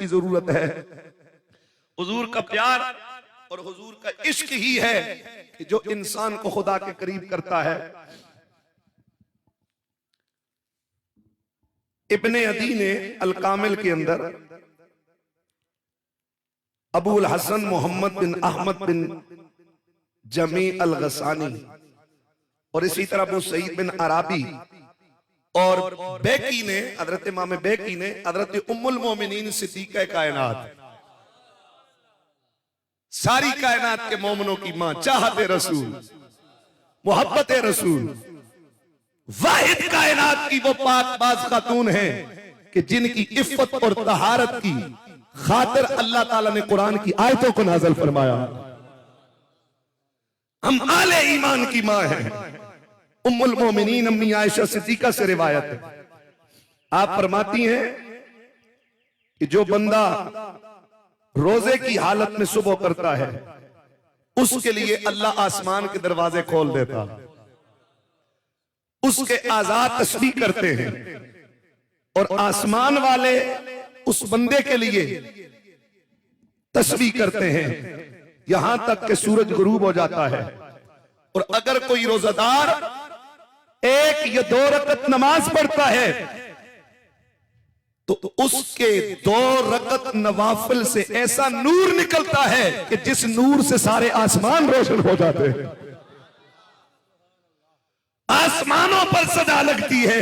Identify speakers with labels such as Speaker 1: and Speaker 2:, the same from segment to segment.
Speaker 1: की जरूरत है। हुजूर का प्यार और हुजूर का इश्क ही है कि जो इंसान को खुदा के करीब करता है। इब्ने अदी ने अल कामिल के अंदर अबुल हसन मोहम्मद बिन अहमद बिन जमी अल गसानी और इसी तरह अबू सईद बिन अराबी और बैकी ने हजरत इमाम बैकी ने हजरत उम्मुल मोमिनीन सिद्दीक़ा कायनात, सारी कायनात के मोमिनों की मां, चाहते रसूल, मोहब्बत रसूल, वाहिद कायनात की वो पाकबाज खातून है कि जिनकी इफ्फत और तहारत की खातिर अल्लाह ताला ने कुरान की आयतों को नाज़िल फरमाया। हम आले ईमान की मां हैं। उम्मुल मोमिनीन अम्मी आयशा सिद्दीका से रिवायत है, आप फरमाती हैं कि जो बंदा रोजे की हालत में सुबह करता है उसके लिए अल्लाह आसमान के दरवाजे खोल देता, उसके आजाद तस्बीह करते हैं और आसमान वाले उस बंदे के लिए तस्बीह करते हैं यहां तक कि सूरज गुरूब हो जाता है। और अगर कोई रोजादार एक या 2 रकत नमाज पढ़ता है तो उसके 2 रकत नवाफिल से ऐसा नूर निकलता है कि जिस नूर से सारे आसमान रोशन हो जाते हैं। आसमानों पर सदा लगती है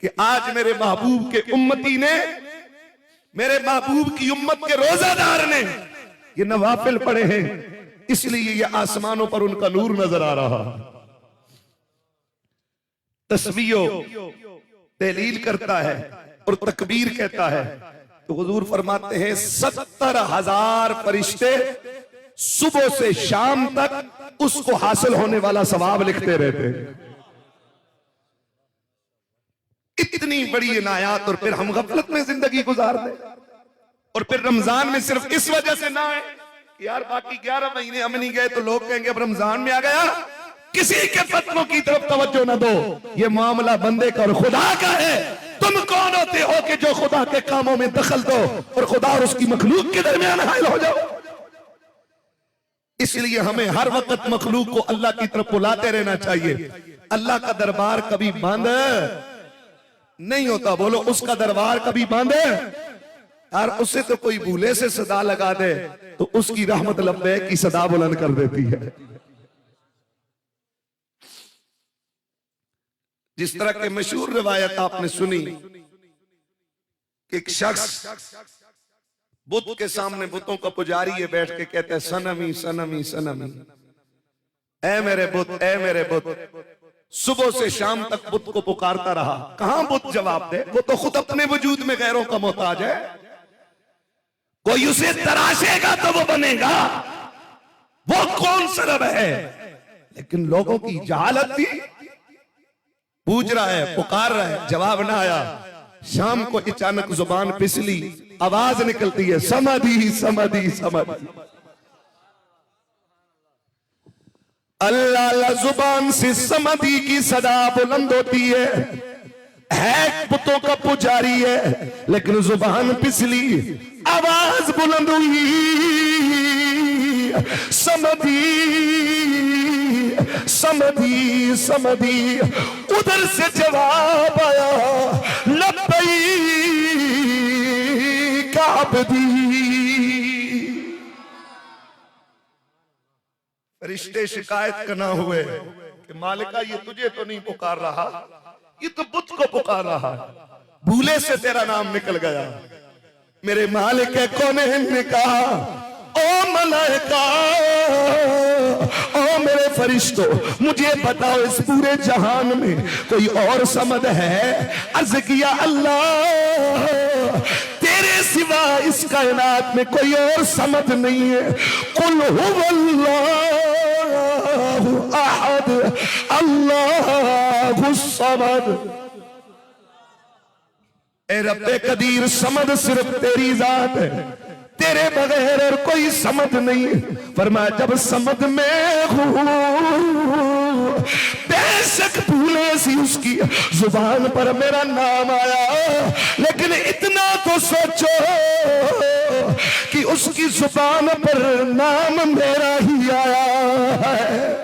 Speaker 1: कि आज मेरे महबूब के उम्मती ने, मेरे महबूब की उम्मत के रोजादार ने ये नवाफिल पढ़े हैं, इसलिए ये आसमानों पर उनका नूर नजर आ रहा। तस्बीह तहलील करता है और तकबीर कहता है तो हुजूर फरमाते हैं 70,000 फरिश्ते सुबह से शाम तक उसको हासिल होने वाला सवाब लिखते रहते हैं। इतनी बड़ी इनायात और फिर हम गफलत में जिंदगी गुजार दें और फिर रमजान में सिर्फ इस वजह से ना आए कि यार बाकी 11 महीने हम नहीं गए तो लोग कहेंगे अब रमजान में आ गया, किसी के फतवों की तरफ तवज्जो न दो। ये मामला बंदे का और खुदा का है। तुम कौन होते हो कि जो खुदा के कामों में दखल दो और खुदा और उसकी मखलूक के दरमियान हाइल हो जाओ। इसलिए हमें हर वक्त मखलूक को अल्लाह की तरफ बुलाते रहना चाहिए। अल्लाह का दरबार कभी बंद नहीं होता। बोलो, उसका दरबार कभी बंद है यार? उससे तो कोई भूले से सदा लगा दे तो उसकी रहमत लब्बैक की सदा बुलंद कर देती है। जिस तरह के मशहूर रिवायत आपने सुनी कि एक शख्स बुत के सामने, बुतों का पुजारी है, बैठ के कहता है सनमी सनमी सनमी, ऐ मेरे बुत, ऐ मेरे बुत। सुबह से शाम तक बुत को पुकारता रहा। कहां बुत जवाब दे? वो तो खुद अपने वजूद में गैरों का मोहताज है। कोई उसे तराशेगा तो वो बनेगा, वो कौन सा रब है? लेकिन लोगों की जहालत थी। पूछ रहा है, पुकार रहा है, जवाब ना आया। शाम को अचानक जुबान फिसली, आवाज निकलती है समधी समधी समधी। अल्लाह जुबान से समधी की सदा बुलंद होती है बुतों का पुजारी है, लेकिन जुबान पिछली, आवाज बुलंद हुई समधी समधी समधी। उधर से जवाब आया लब्बैक अब्दी। फरिश्ते शिकायत करना हुए कि मालिका ये तुझे तो नहीं पुकार रहा, ये तो बुत को पुकार रहा, भूले से तेरा नाम निकल गया। मेरे मालिक कौन ने कहा, ओ मलाइका, ओ मेरे फरिश्तों, मुझे बताओ इस पूरे जहान में कोई और समद है? अर्ज किया अल्लाह, तेरे सिवा इस कायनात में कोई और समद नहीं है। कुल हुवल्लाहु अहद अल्लाहु समद। ए रब्बे कदीर, समद सिर्फ तेरी जात है, तेरे बगैर और कोई समद नहीं। फरमाया जब समद में हूं बेशक भूले सी उसकी जुबान पर मेरा नाम आया, लेकिन इतना तो सोचो कि उसकी जुबान पर नाम मेरा ही आया है।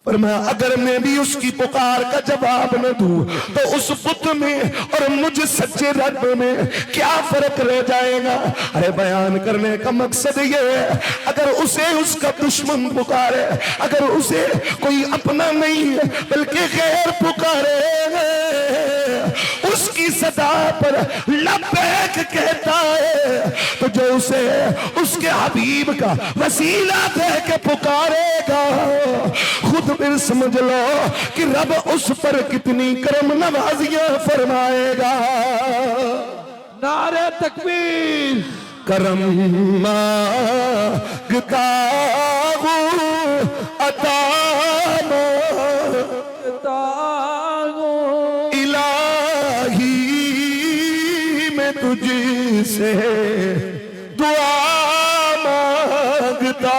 Speaker 1: पर मैं अगर मैं भी उसकी पुकार का जवाब न दूं तो उस बुत में और मुझ सच्चे रब में क्या फर्क रह जाएगा। अरे बयान करने का मकसद ये है, अगर उसे उसका दुश्मन पुकारे, अगर उसे कोई अपना नहीं बल्कि गैर पुकारे, उसकी सदा पर लब्बैक कहता है, तो जो उसे उसके हबीब का वसीला दे के पुकारेगा, खुद फिर समझ लो कि रब उस पर कितनी करम नवाजियां फरमाएगा।
Speaker 2: नारे तकबीर।
Speaker 1: करम मांगता हूं अता
Speaker 2: मांगता हूं
Speaker 1: इलाही मैं तुझसे दुआ मांगता।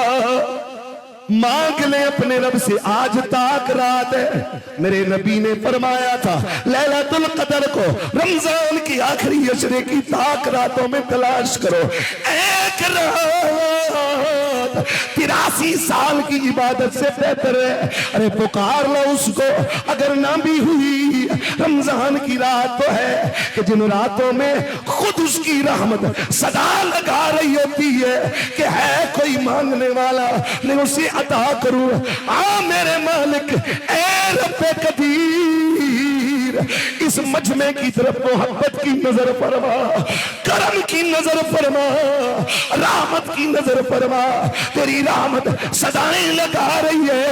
Speaker 1: मांग ले अपने रब से, आज ताक रात है। मेरे नबी ने फरमाया था लैलतुल कदर को रमजान की आखिरी अशरे की ताक रातों में तलाश करो। एक रात 83 साल की इबादत से बेहतर है। अरे पुकार लो उसको, अगर ना भी हुई रमजान की रात तो है कि जिन रातों में खुद उसकी रहमत सदा लगा रही होती है कि है कोई मांगने वाला, मैं उसे अता करूं। आ मेरे मालिक ए रब्बे कदीर, इस मजमे की तरफ मोहब्बत की नजर फरमा, करम की नजर फरमा, रहमत की नजर फरमा। तेरी रहमत सदाएं लगा रही है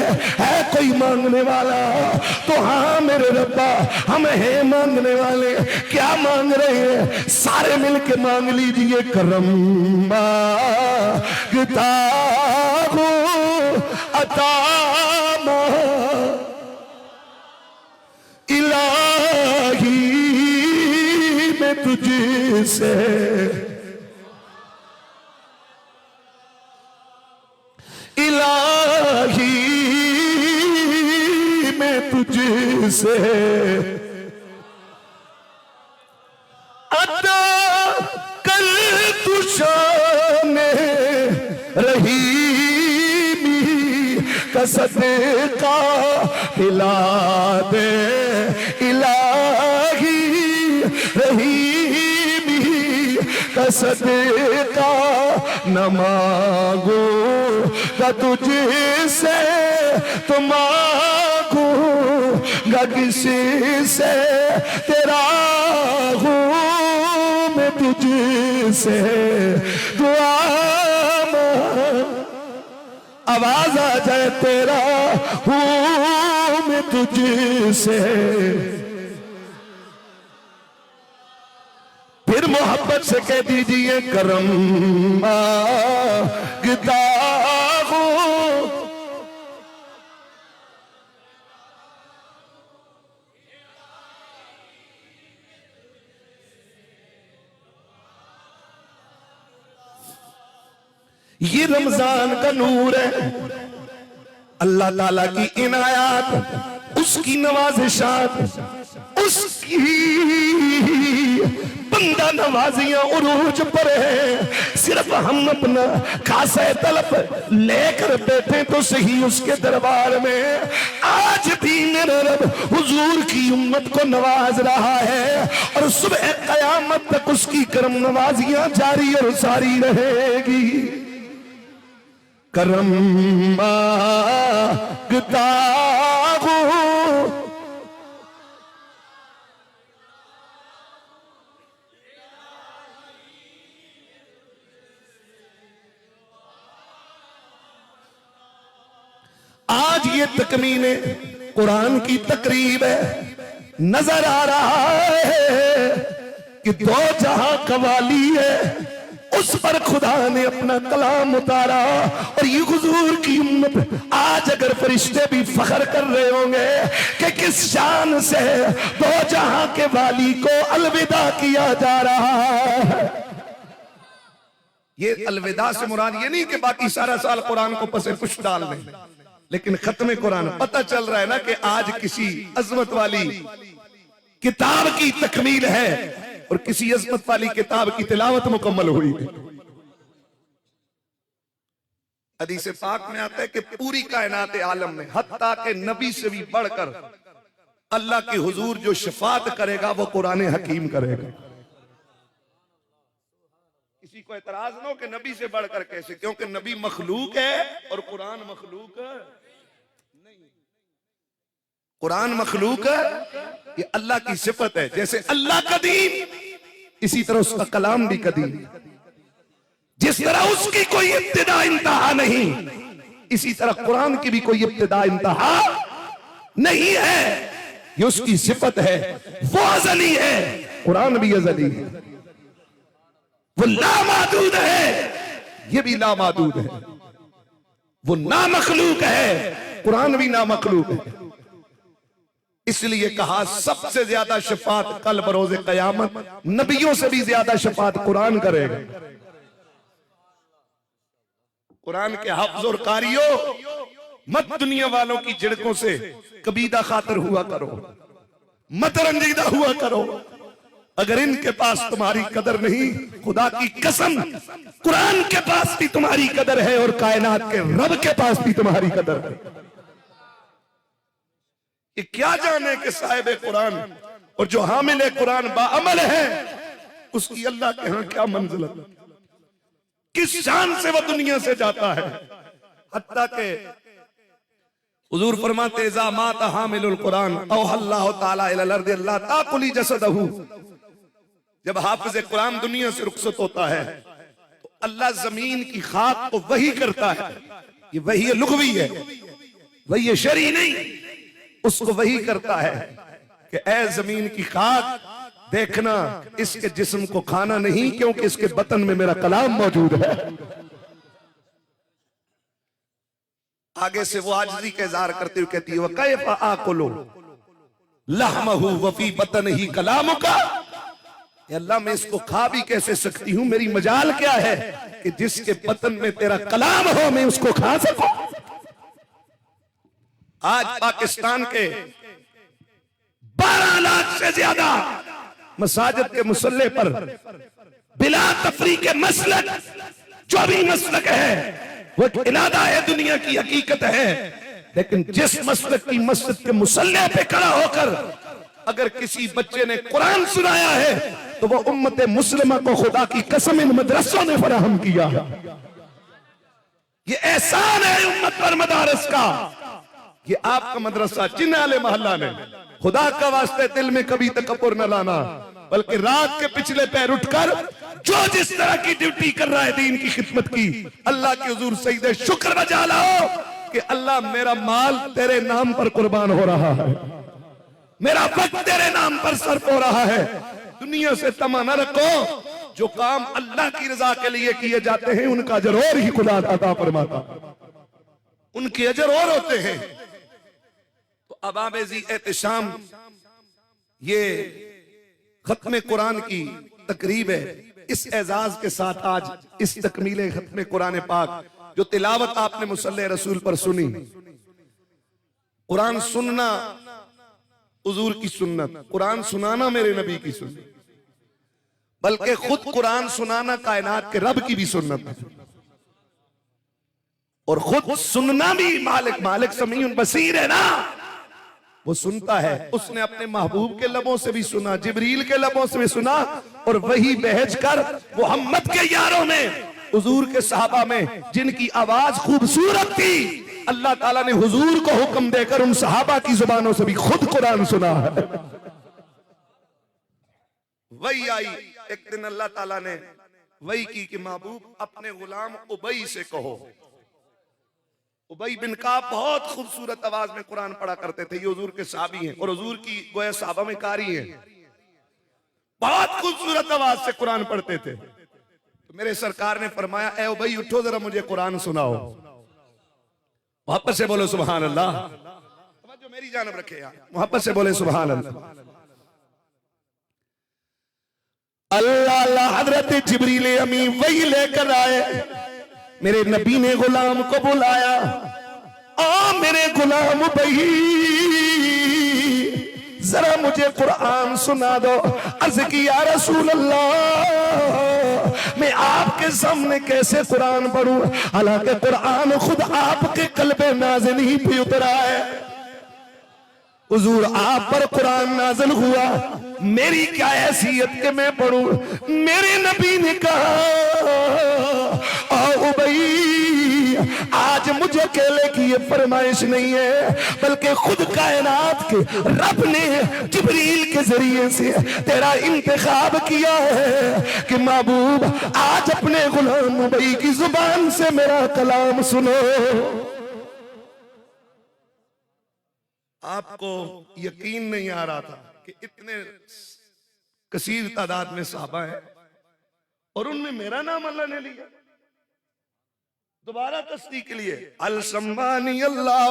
Speaker 1: कोई मांगने वाला तो हाँ मेरे रब्बा हम हैं मांगने वाले। क्या मांग रहे हैं? सारे मिलके मांग लीजिए। करम मांगता हूं अता इलाही मैं तुझसे इलाही मैं तुझसे अता कर तू शान रहीमी का सदका दिला दे इलाही रहीमी का सदका न मांगो का तुझसे तो मांगूंगा किसी से, तेरा हूं मैं तुझसे दुआ आवाज आ जाए तेरा हूं मैं तुझसे। फिर मोहब्बत से कह दीजिए करम मांगता हूं ये रमजान का नूर है, अल्लाह ताला की इनायात, उसकी नवाजिशात, उसकी बंदा नवाजियां उरूज पर है। सिर्फ हम अपना खासा तलब लेकर बैठे तो सही उसके दरबार में। आज भी मेरा रब हुजूर की उम्मत को नवाज रहा है और सुबह कयामत तक उसकी करम नवाजियां जारी और सारी रहेगी। करम मांगता हूं आज ये तकमीने कुरान की तकरीब है। नजर आ रहा है कि दो जहां कवाली है, उस पर खुदा ने अपना कलाम उतारा। और ये हुजूर की उम्मत आज अगर फरिश्ते भी फख्र कर रहे होंगे कि किस शान से दो जहां के वाली को अलविदा किया जा रहा है। ये अलविदा से मुराद ये नहीं कि बाकी सारा साल कुरान को पसे कुछ डाल दें, लेकिन खत्म कुरान पता चल रहा है ना कि आज किसी अजमत वाली किताब की तकमील है और किसी अजमत वाली किताब की तिलावत मुकम्मल हुई है। हदीस पाक में आता है कि पूरी कायनात आलम में हत्ता के नबी से भी बढ़कर अल्लाह की हुजूर जो शफात करेगा वो कुरान हकीम करेगा। किसी को एतराज ना हो कि नबी से बढ़कर कैसे, क्योंकि नबी मखलूक है और कुरान मखलूक नहीं। कुरान मखलूक है, ये अल्लाह की सिफत है। जैसे अल्लाह कदीम इसी तरह उसका कलाम भी कदीम। जिस तरह उसकी कोई इब्तिदा इंतहा नहीं, इसी तरह कुरान की भी कोई इब्तिदा इंतहा नहीं है। ये उसकी सिफत है, वो अज़ली है, कुरान भी अज़ली है। वो लामादूद है, ये भी लामादूद है। वो नामखलूक है, कुरान भी नामखलूक है। इसलिए कहा सबसे ज्यादा शफात कल बरोज़े क़यामत नबियों से भी ज्यादा शफात कुरान करेगा। कुरान के हफ्ज और कारियों, मत दुनिया वालों की झिड़कों से कबीदा खातर हुआ करो, मत रंजीदा हुआ करो। अगर इनके पास तुम्हारी कदर नहीं, खुदा की कसम कुरान के पास भी तुम्हारी कदर है और कायनात के रब के पास भी तुम्हारी कदर है। ये क्या जाने कि साहिब कुरान और जो हामिल कुरान बाअमल है उसकी अल्लाह के यहां क्या मंजिलत, किस शान से वो दुनिया से जाता है। हत्ता के हुजूर फरमाते इज़ा मात हामिलुल कुरान औ अल्लाह ताला इलल अर्द अल्लाह ताकुली जसदहु। जब हाफिज कुरान दुनिया से रुखसत होता है तो अल्लाह जमीन की खाक को वही करता है। ये वही लुग़वी है, वही शरई नहीं, उसको वही करता है कि ऐ जमीन की खाक देखना, इसके जिस्म को खाना नहीं, क्योंकि इसके बतन में मेरा कलाम मौजूद है। आगे से वो आजिज़ी का इज़हार करते हुए कहती है व कैफ़ आकुलु लहमहु व फी बतनिही कलामुका। अल्लाह मैं इसको खा भी कैसे सकती हूं, मेरी मजाल क्या है कि जिसके बतन में तेरा कलाम हो मैं उसको खा सकूं। आज पाकिस्तान के 12 लाख से ज्यादा मसाजिद के मुसल्ले पर बिला तफरीक के मसलक, जो भी मसलक है वो एक इरादा है, दुनिया की हकीकत है। लेकिन जिस मसलक की मस्जिद के मुसल्ले पे खड़ा होकर अगर किसी बच्चे ने कुरान सुनाया है तो वो उम्मत मुस्लिमा को खुदा की कसम इन मदरसों ने फराहम किया। ये एहसान है उम्मत पर मदारस का। ये आपका मदरसा जिन आले मोहल्ला ने, खुदा का वास्ते दिल में कभी तकब्बुर न लाना, बल्कि रात के पिछले पैर उठकर जो जिस तरह की ड्यूटी कर रहा है दीन की खिदमत की, अल्लाह के हुजूर सजदे शुक्र बजा लाओ कि अल्लाह मेरा माल तेरे नाम पर कुर्बान हो रहा है, मेरा वक्त तेरे नाम पर सर्फ हो रहा है। दुनिया से तमा न रखो, जो काम अल्लाह की रजा के लिए किए जाते हैं उनका अजर और ही खुदा अता फरमाता, उनके अजर और होते हैं। तो अबाबेज़ी एहतिशाम ये खत्म कुरान की तकरीब है। इस एजाज के साथ आज इस तकमीले खत्म कुरान पाक जो तिलावत आपने मुसल्ले रसूल पर सुनी, कुरान सुनना हुजूर की सुन्नत, कुरान सुनाना मेरे नबी की सुन्नत, बल्कि खुद कुरान सुनाना कायनात के रब की भी सुन्नत है। और खुद सुनना भी मालिक समीउन बसीर है ना, वो सुनता है। उसने अपने महबूब के लबों से भी सुना, जिब्रील के लबों से भी सुना, और वही बहज कर मोहम्मद के यारों में, हुजूर के सहाबा में जिनकी आवाज खूबसूरत थी, अल्लाह ताला ने हुजूर को हुक्म देकर उन सहाबा की जुबानों से भी खुद कुरान सुना है। वही आई एक दिन अल्लाह ताला ने वही की कि महबूब अपने गुलाम उबई से कहो। उबई बिन काब बहुत खूबसूरत आवाज में कुरान पढ़ा करते थे। ये हुजूर के सहाबी हैं और हुजूर की गोया सहाबा में कारी हैं, बहुत खूबसूरत आवाज से कुरान पढ़ते थे। तो मेरे सरकार ने फरमाया ए उबई उठो जरा मुझे कुरान सुनाओ। मोहब्बत से बोलो सुभान अल्लाह, जो मेरी जानब रखे यार, मोहब्बत से बोले सुभान अल्लाह। अल्लाह हजरत जिब्रील अमीन वही लेकर आए, मेरे नबी ने गुलाम को बुलाया, आ मेरे गुलाम भाई, जरा मुझे कुरान सुना दो। अर्ज की या रसूल अल्लाह, मैं आपके सामने कैसे कुरान पढ़ूं, हालांकि कुरान खुद आपके कल्बे नाज़िल ही पे उतरा है। हुजूर आप पर कुरान नाज़िल हुआ, मेरी क्या हैसियत के मैं पढ़ूं। मेरे नबी ने कहा, आओ भाई, आज मुझे अकेले की ये फरमाइश नहीं है, बल्कि खुद कायनात के रब ने जिब्रील के जरिए से तेरा इंतखाब किया है कि महबूब आज अपने गुलाम भाई की जुबान से मेरा कलाम सुनो। आपको यकीन नहीं आ रहा था कि इतने कसीर तादाद में सहाबा है और उनमें मेरा नाम अल्लाह ने लिया। दोबारा तस्दीक के लिए, अल सम्मानी अल्लाह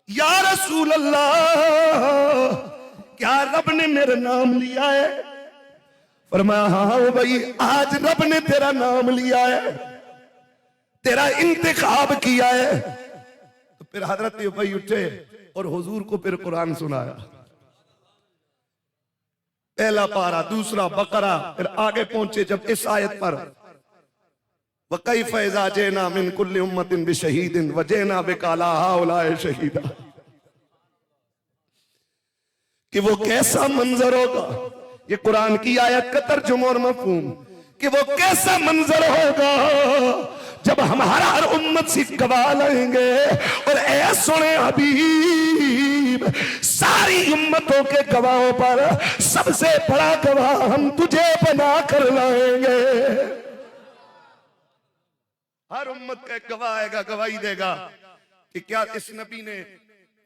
Speaker 1: या रसूल अल्लाह, क्या रब ने मेरा नाम लिया है? फरमाया हाँ भाई, आज रब ने तेरा नाम लिया है, तेरा इंतखाब किया है। तो फिर हजरत भाई उठे और हुजूर को फिर कुरान सुनाया। पहला पारा, दूसरा बकरा, फिर आगे पहुंचे जब इस आयत पर, वकैफ़ इज़ा जिना मिन कुल्लि उम्मतिन बिशहीदिन व जिना बिका अला हाउलाए शहीदा, कि वो कैसा मंजर होगा। ये कुरान की आयत का तर्जुमा और मफहूम, कि वो कैसा मंजर होगा जब हम हर उम्मत से गवाह लाएंगे और ऐ सुने हबीब, सारी उम्मतों के गवाहों पर सबसे बड़ा गवाह हम तुझे बना कर लाएंगे। हर उम्मत का एक गवाह आएगा, गवाही देगा कि क्या इस नबी ने,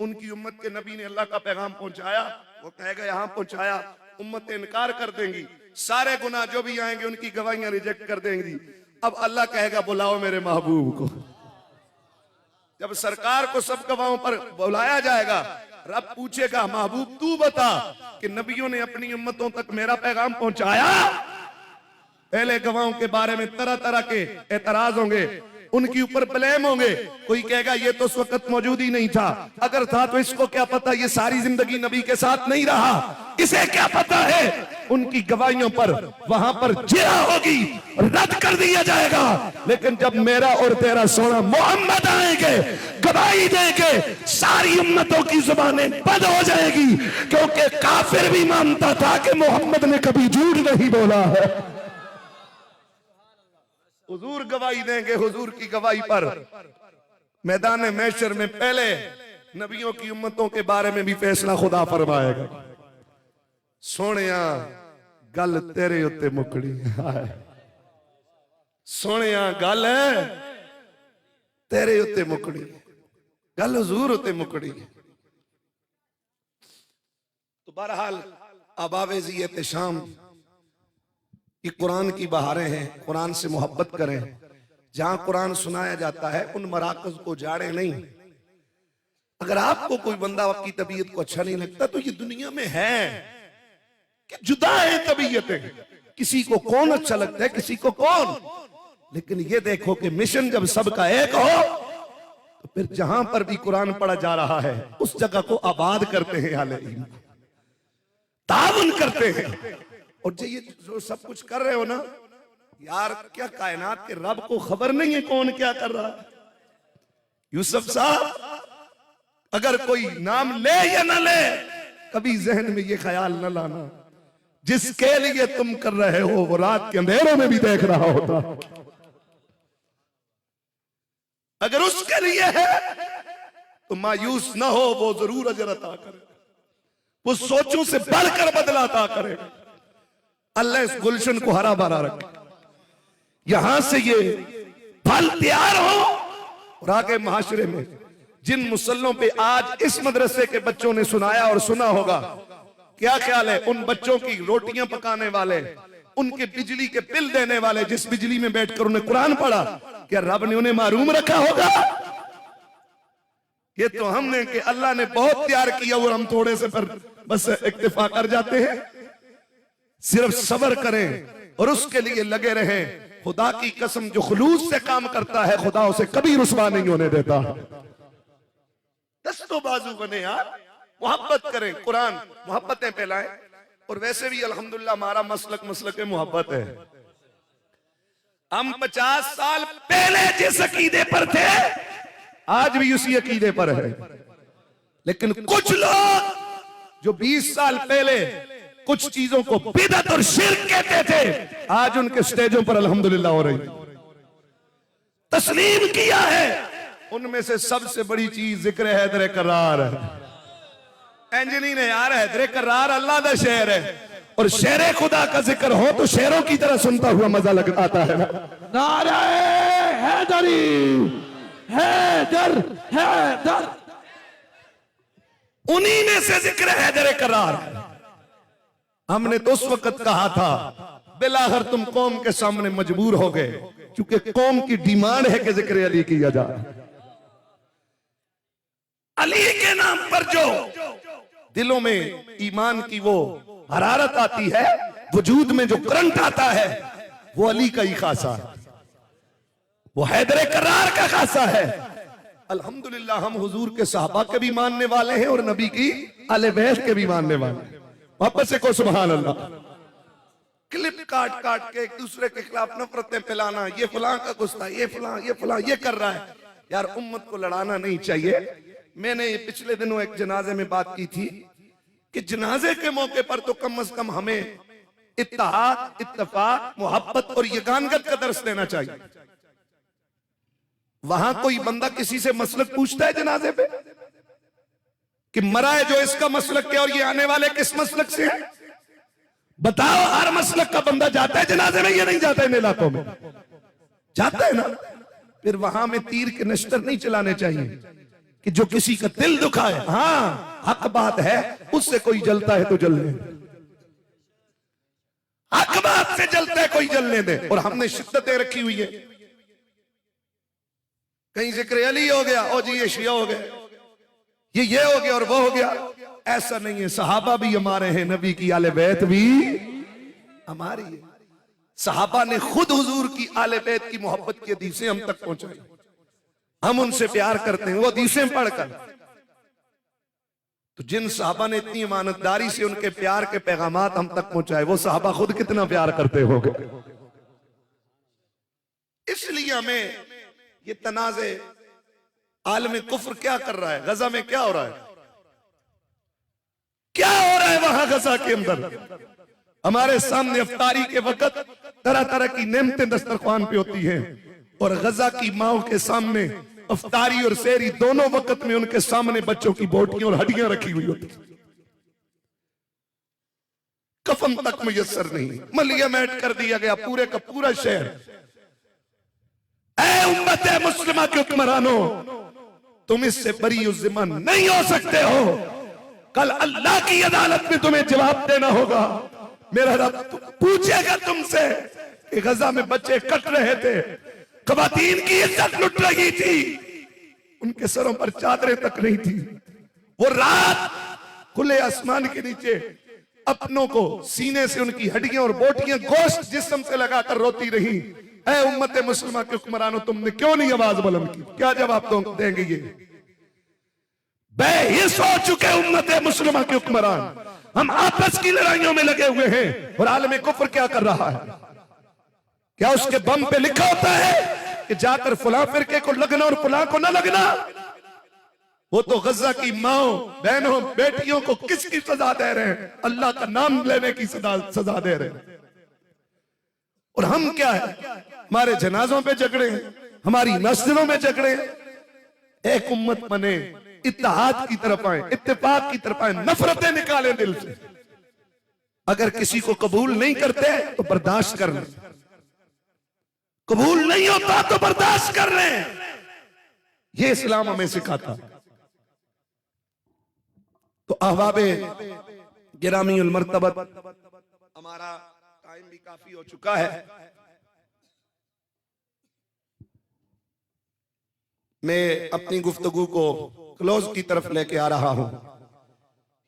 Speaker 1: उनकी उम्मत के नबी ने अल्लाह का पैगाम पहुंचाया। वो कहेगा यहां पहुंचाया, उम्मत इनकार कर देंगी, सारे गुनाह जो भी आएंगे उनकी गवाहियां रिजेक्ट कर देंगी। अब अल्लाह कहेगा बुलाओ मेरे महबूब को। जब सरकार को सब गवाहों पर बुलाया जाएगा, रब पूछेगा महबूब तू बता कि नबियों ने अपनी उम्मतों तक मेरा पैगाम पहुंचाया। पहले गवाहों के बारे में तरह तरह के एतराज होंगे, उनके ऊपर ब्लेम होंगे। कोई कहेगा ये तो उस वक्त मौजूद ही नहीं था, अगर था तो इसको क्या पता, ये सारी जिंदगी नबी के साथ नहीं रहा, इसे क्या पता है। उनकी गवाहियों पर वहां पर जिया होगी, रद्द कर दिया जाएगा। लेकिन जब मेरा और तेरा सोना मोहम्मद आएंगे, गवाही देंगे, सारी उम्मतों की जुबानें बंद हो जाएगी, क्योंकि काफिर भी मानता था कि मोहम्मद ने कभी झूठ नहीं बोला है। हुजूर गवाही देंगे, हुजूर की गवाही पर मैदान महशर में पहले नबियों की उम्मतों के बारे में भी फैसला खुदा फरमाएगा। सोनिया गल तेरे उत्ते मुकड़ी है, सोनिया गल तेरे उत्ते मुकड़ी, गल हुजूर उत्ते मुकड़ी। तो बहरहाल अबावे ज़ियत शाम, ये कुरान की बहारें हैं, कुरान से मोहब्बत करें। जहां कुरान सुनाया जाता है उन मराकज को जाड़े नहीं। अगर आपको कोई बंदा आपकी तबीयत को अच्छा नहीं लगता तो ये दुनिया में है कि जुदा है तबीयतें, किसी को कौन अच्छा लगता है, किसी को कौन। लेकिन ये देखो कि मिशन जब सबका एक हो तो फिर जहां पर भी कुरान पढ़ा जा रहा है उस जगह को आबाद करते हैं, आले ताउन करते हैं। और ये जो सब कुछ कर रहे हो ना यार, क्या कायनात के रब को खबर नहीं है कौन क्या कर रहा है? यूसुफ साहब, अगर कोई नाम ले या ना ले, कभी जहन में ये ख्याल न लाना जिसके लिए तुम कर रहे हो वो रात के अंधेरों में भी देख रहा होता। अगर उसके लिए है तो मायूस ना हो, वो जरूर अजर अता करे, वो सोचों से बढ़कर बदला अता करेगा। अल्लाह इस गुलशन को हरा भरा रखे, यहां से ये फल तैयार हो और आगे माशरे में जिन मुसल्लों पे आज इस मदरसे के बच्चों ने सुनाया और सुना होगा, क्या ख्याल है उन बच्चों की रोटियां पकाने वाले, उनके बिजली के बिल देने वाले, जिस बिजली में बैठकर उन्हें कुरान पढ़ा, क्या रब ने उन्हें मारूम रखा होगा? ये तो हमने कि अल्लाह ने बहुत तैयार किया और हम थोड़े से पर बस इक्तिफा कर जाते हैं। सिर्फ सब्र करें और उसके लिए लगे रहें खुदा की कसम जो खुलूस से काम करता है खुदा उसे कभी रुसवा नहीं होने देता। दस्तों बाजू बने यार, मोहब्बत करें, कुरान मोहब्बतें फैलाएं। और वैसे भी अल्हम्दुलिल्लाह हमारा मसलक मोहब्बत है। हम 50 साल पहले जिस अकीदे पर थे आज भी उसी अकीदे पर है। लेकिन कुछ लोग जो 20 साल पहले कुछ चीजों को बिदअत और शिर्क कहते थे आज उनके स्टेजों पर अल्हम्दुलिल्लाह हो रही तस्लीम किया है। उनमें से सबसे बड़ी चीज जिक्र हैदर करार है। इंजनी ने यार हैदर करार अल्लाह का शेर है और शेर खुदा का जिक्र हो तो शेरों की तरह सुनता हुआ मजा लग आता है ना।
Speaker 2: नारे हैदरी, हैदर हैदर।
Speaker 1: उन्हीं में से जिक्र हैदर करार। हमने तो उस वक्त कहा था बिलाखिर तुम कौम के सामने मजबूर हो गए क्योंकि कौम की डिमांड है कि जिक्र अली किया जाए। अली के नाम पर जो दिलों में ईमान की वो हरारत आती है, वजूद में जो करंट आता है वो अली का ही खासा है, वो हैदर करार का खासा है। अल्हम्दुलिल्लाह हम हुजूर के सहाबा के भी मानने वाले हैं और नबी की अहले बैत के भी मानने वाले हैं। वापस से को सुभान अल्लाह। क्लिप काट काट के एक दूसरे के खिलाफ नफरतें फैलाना, ये फलां का गुस्सा, ये फलां ये कर रहा है। यार उम्मत को लड़ाना नहीं चाहिए। मैंने पिछले दिनों एक जनाजे में बात की थी कि जनाजे के मौके पर तो कम से कम हमें इत्तेहाद, इत्तेफाक, मोहब्बत और यगानगत का दर्स देना चाहिए। वहां कोई बंदा किसी से मसलक पूछता है जनाजे पे कि मरा है जो इसका मसलक क्या और ये आने वाले किस मसलक से है? बताओ। हर मसलक का बंदा जाता है जनाजे में, ये नहीं जाता इन इलाकों में? जाता है ना। फिर वहां में तीर के नश्तर नहीं चलाने चाहिए कि जो किसी का दिल दुखाए। हाँ हक बात है, उससे कोई जलता है तो जलने दे, हक बात से जलता है कोई जलने दे। और हमने शिद्दतें रखी हुई है। कहीं जिक्र अली हो गया, ओ जी ये शिया हो गए, ये हो गया और वो हो गया। ऐसा नहीं है। सहाबा भी हमारे हैं, नबी की आले बैत भी हमारी है। सहाबा ने खुद हुजूर की आले बैत की मोहब्बत की हदीसें हम तक पहुंचाई। हम उनसे प्यार करते हैं वो हदीसें पढ़कर। तो जिन सहाबा ने इतनी ईमानदारी से उनके प्यार के पैगामात हम तक पहुंचाए, वो सहाबा खुद कितना प्यार करते होंगे। इसलिए हमें ये तनाज़े आलम कुफ्र क्या कर रहा है, गजा में क्या हो रहा है, क्या हो रहा है वहां गजा के अंदर। हमारे सामने अफ्तारी के वक्त तरह तरह की नेमतें दस्तरख्वान पे होती हैं और गजा की माओ के सामने अफ्तारी और सेहरी दोनों वक्त में उनके सामने बच्चों की बोटियां और हड्डियां रखी हुई होती। कफन तक मुयस्सर नहीं, मलिया मैट कर दिया गया पूरे का पूरा शहर। ऐ उम्मत मुस्लिमा के हुक्मरानों, तुम इससे बरी जिम्मा नहीं हो सकते हो। कल अल्लाह की अदालत में तुम्हें जवाब देना होगा। मेरा रब पूछेगा तुमसे कि गजा में बच्चे कट रहे थे, ख़वातीन की इज्जत लुट रही थी, उनके सरों पर चादरें तक नहीं थी, वो रात खुले आसमान के नीचे अपनों को सीने से उनकी हड्डियां और बोटियां गोश्त जिस्म से लगाकर रोती रही। ऐ उम्मत मुस्लिमा के हुक्मरानों, तुमने क्यों नहीं आवाज बुलंद की? क्या जवाब तो देंगे? ये बेहिस हो चुके उम्मत मुस्लिमा के हुक्मरान, हम आपस की लड़ाइयों में लगे हुए हैं। और आलम कुफ्र क्या कर रहा है? क्या उसके बम पे लिखा होता है कि जाकर फलां फिरके को लगना और फलां को न लगना? वो तो गजा की माओ, बहनों, बेटियों को किसकी सजा दे रहे हैं? अल्लाह का नाम लेने की सजा दे रहे हैं। और हम क्या है? हमारे जनाजों पे झगड़े हैं, हमारी मस्जिदों में झगड़े हैं। एक उम्मत बने, इत्तेहाद की तरफ आए, इत्तेफाक की तरफ आए, नफरतें निकालें दिल से। अगर किसी को कबूल नहीं करते तो बर्दाश्त कर लें, कबूल नहीं होता तो बर्दाश्त कर लें। ये इस्लाम हमें सिखाता। तो अहबाबे गिरामी उल मर्तबत, हमारा टाइम भी काफी हो चुका है। मैं अपनी गुफ्तगू को क्लोज की तरफ लेके आ रहा हूं।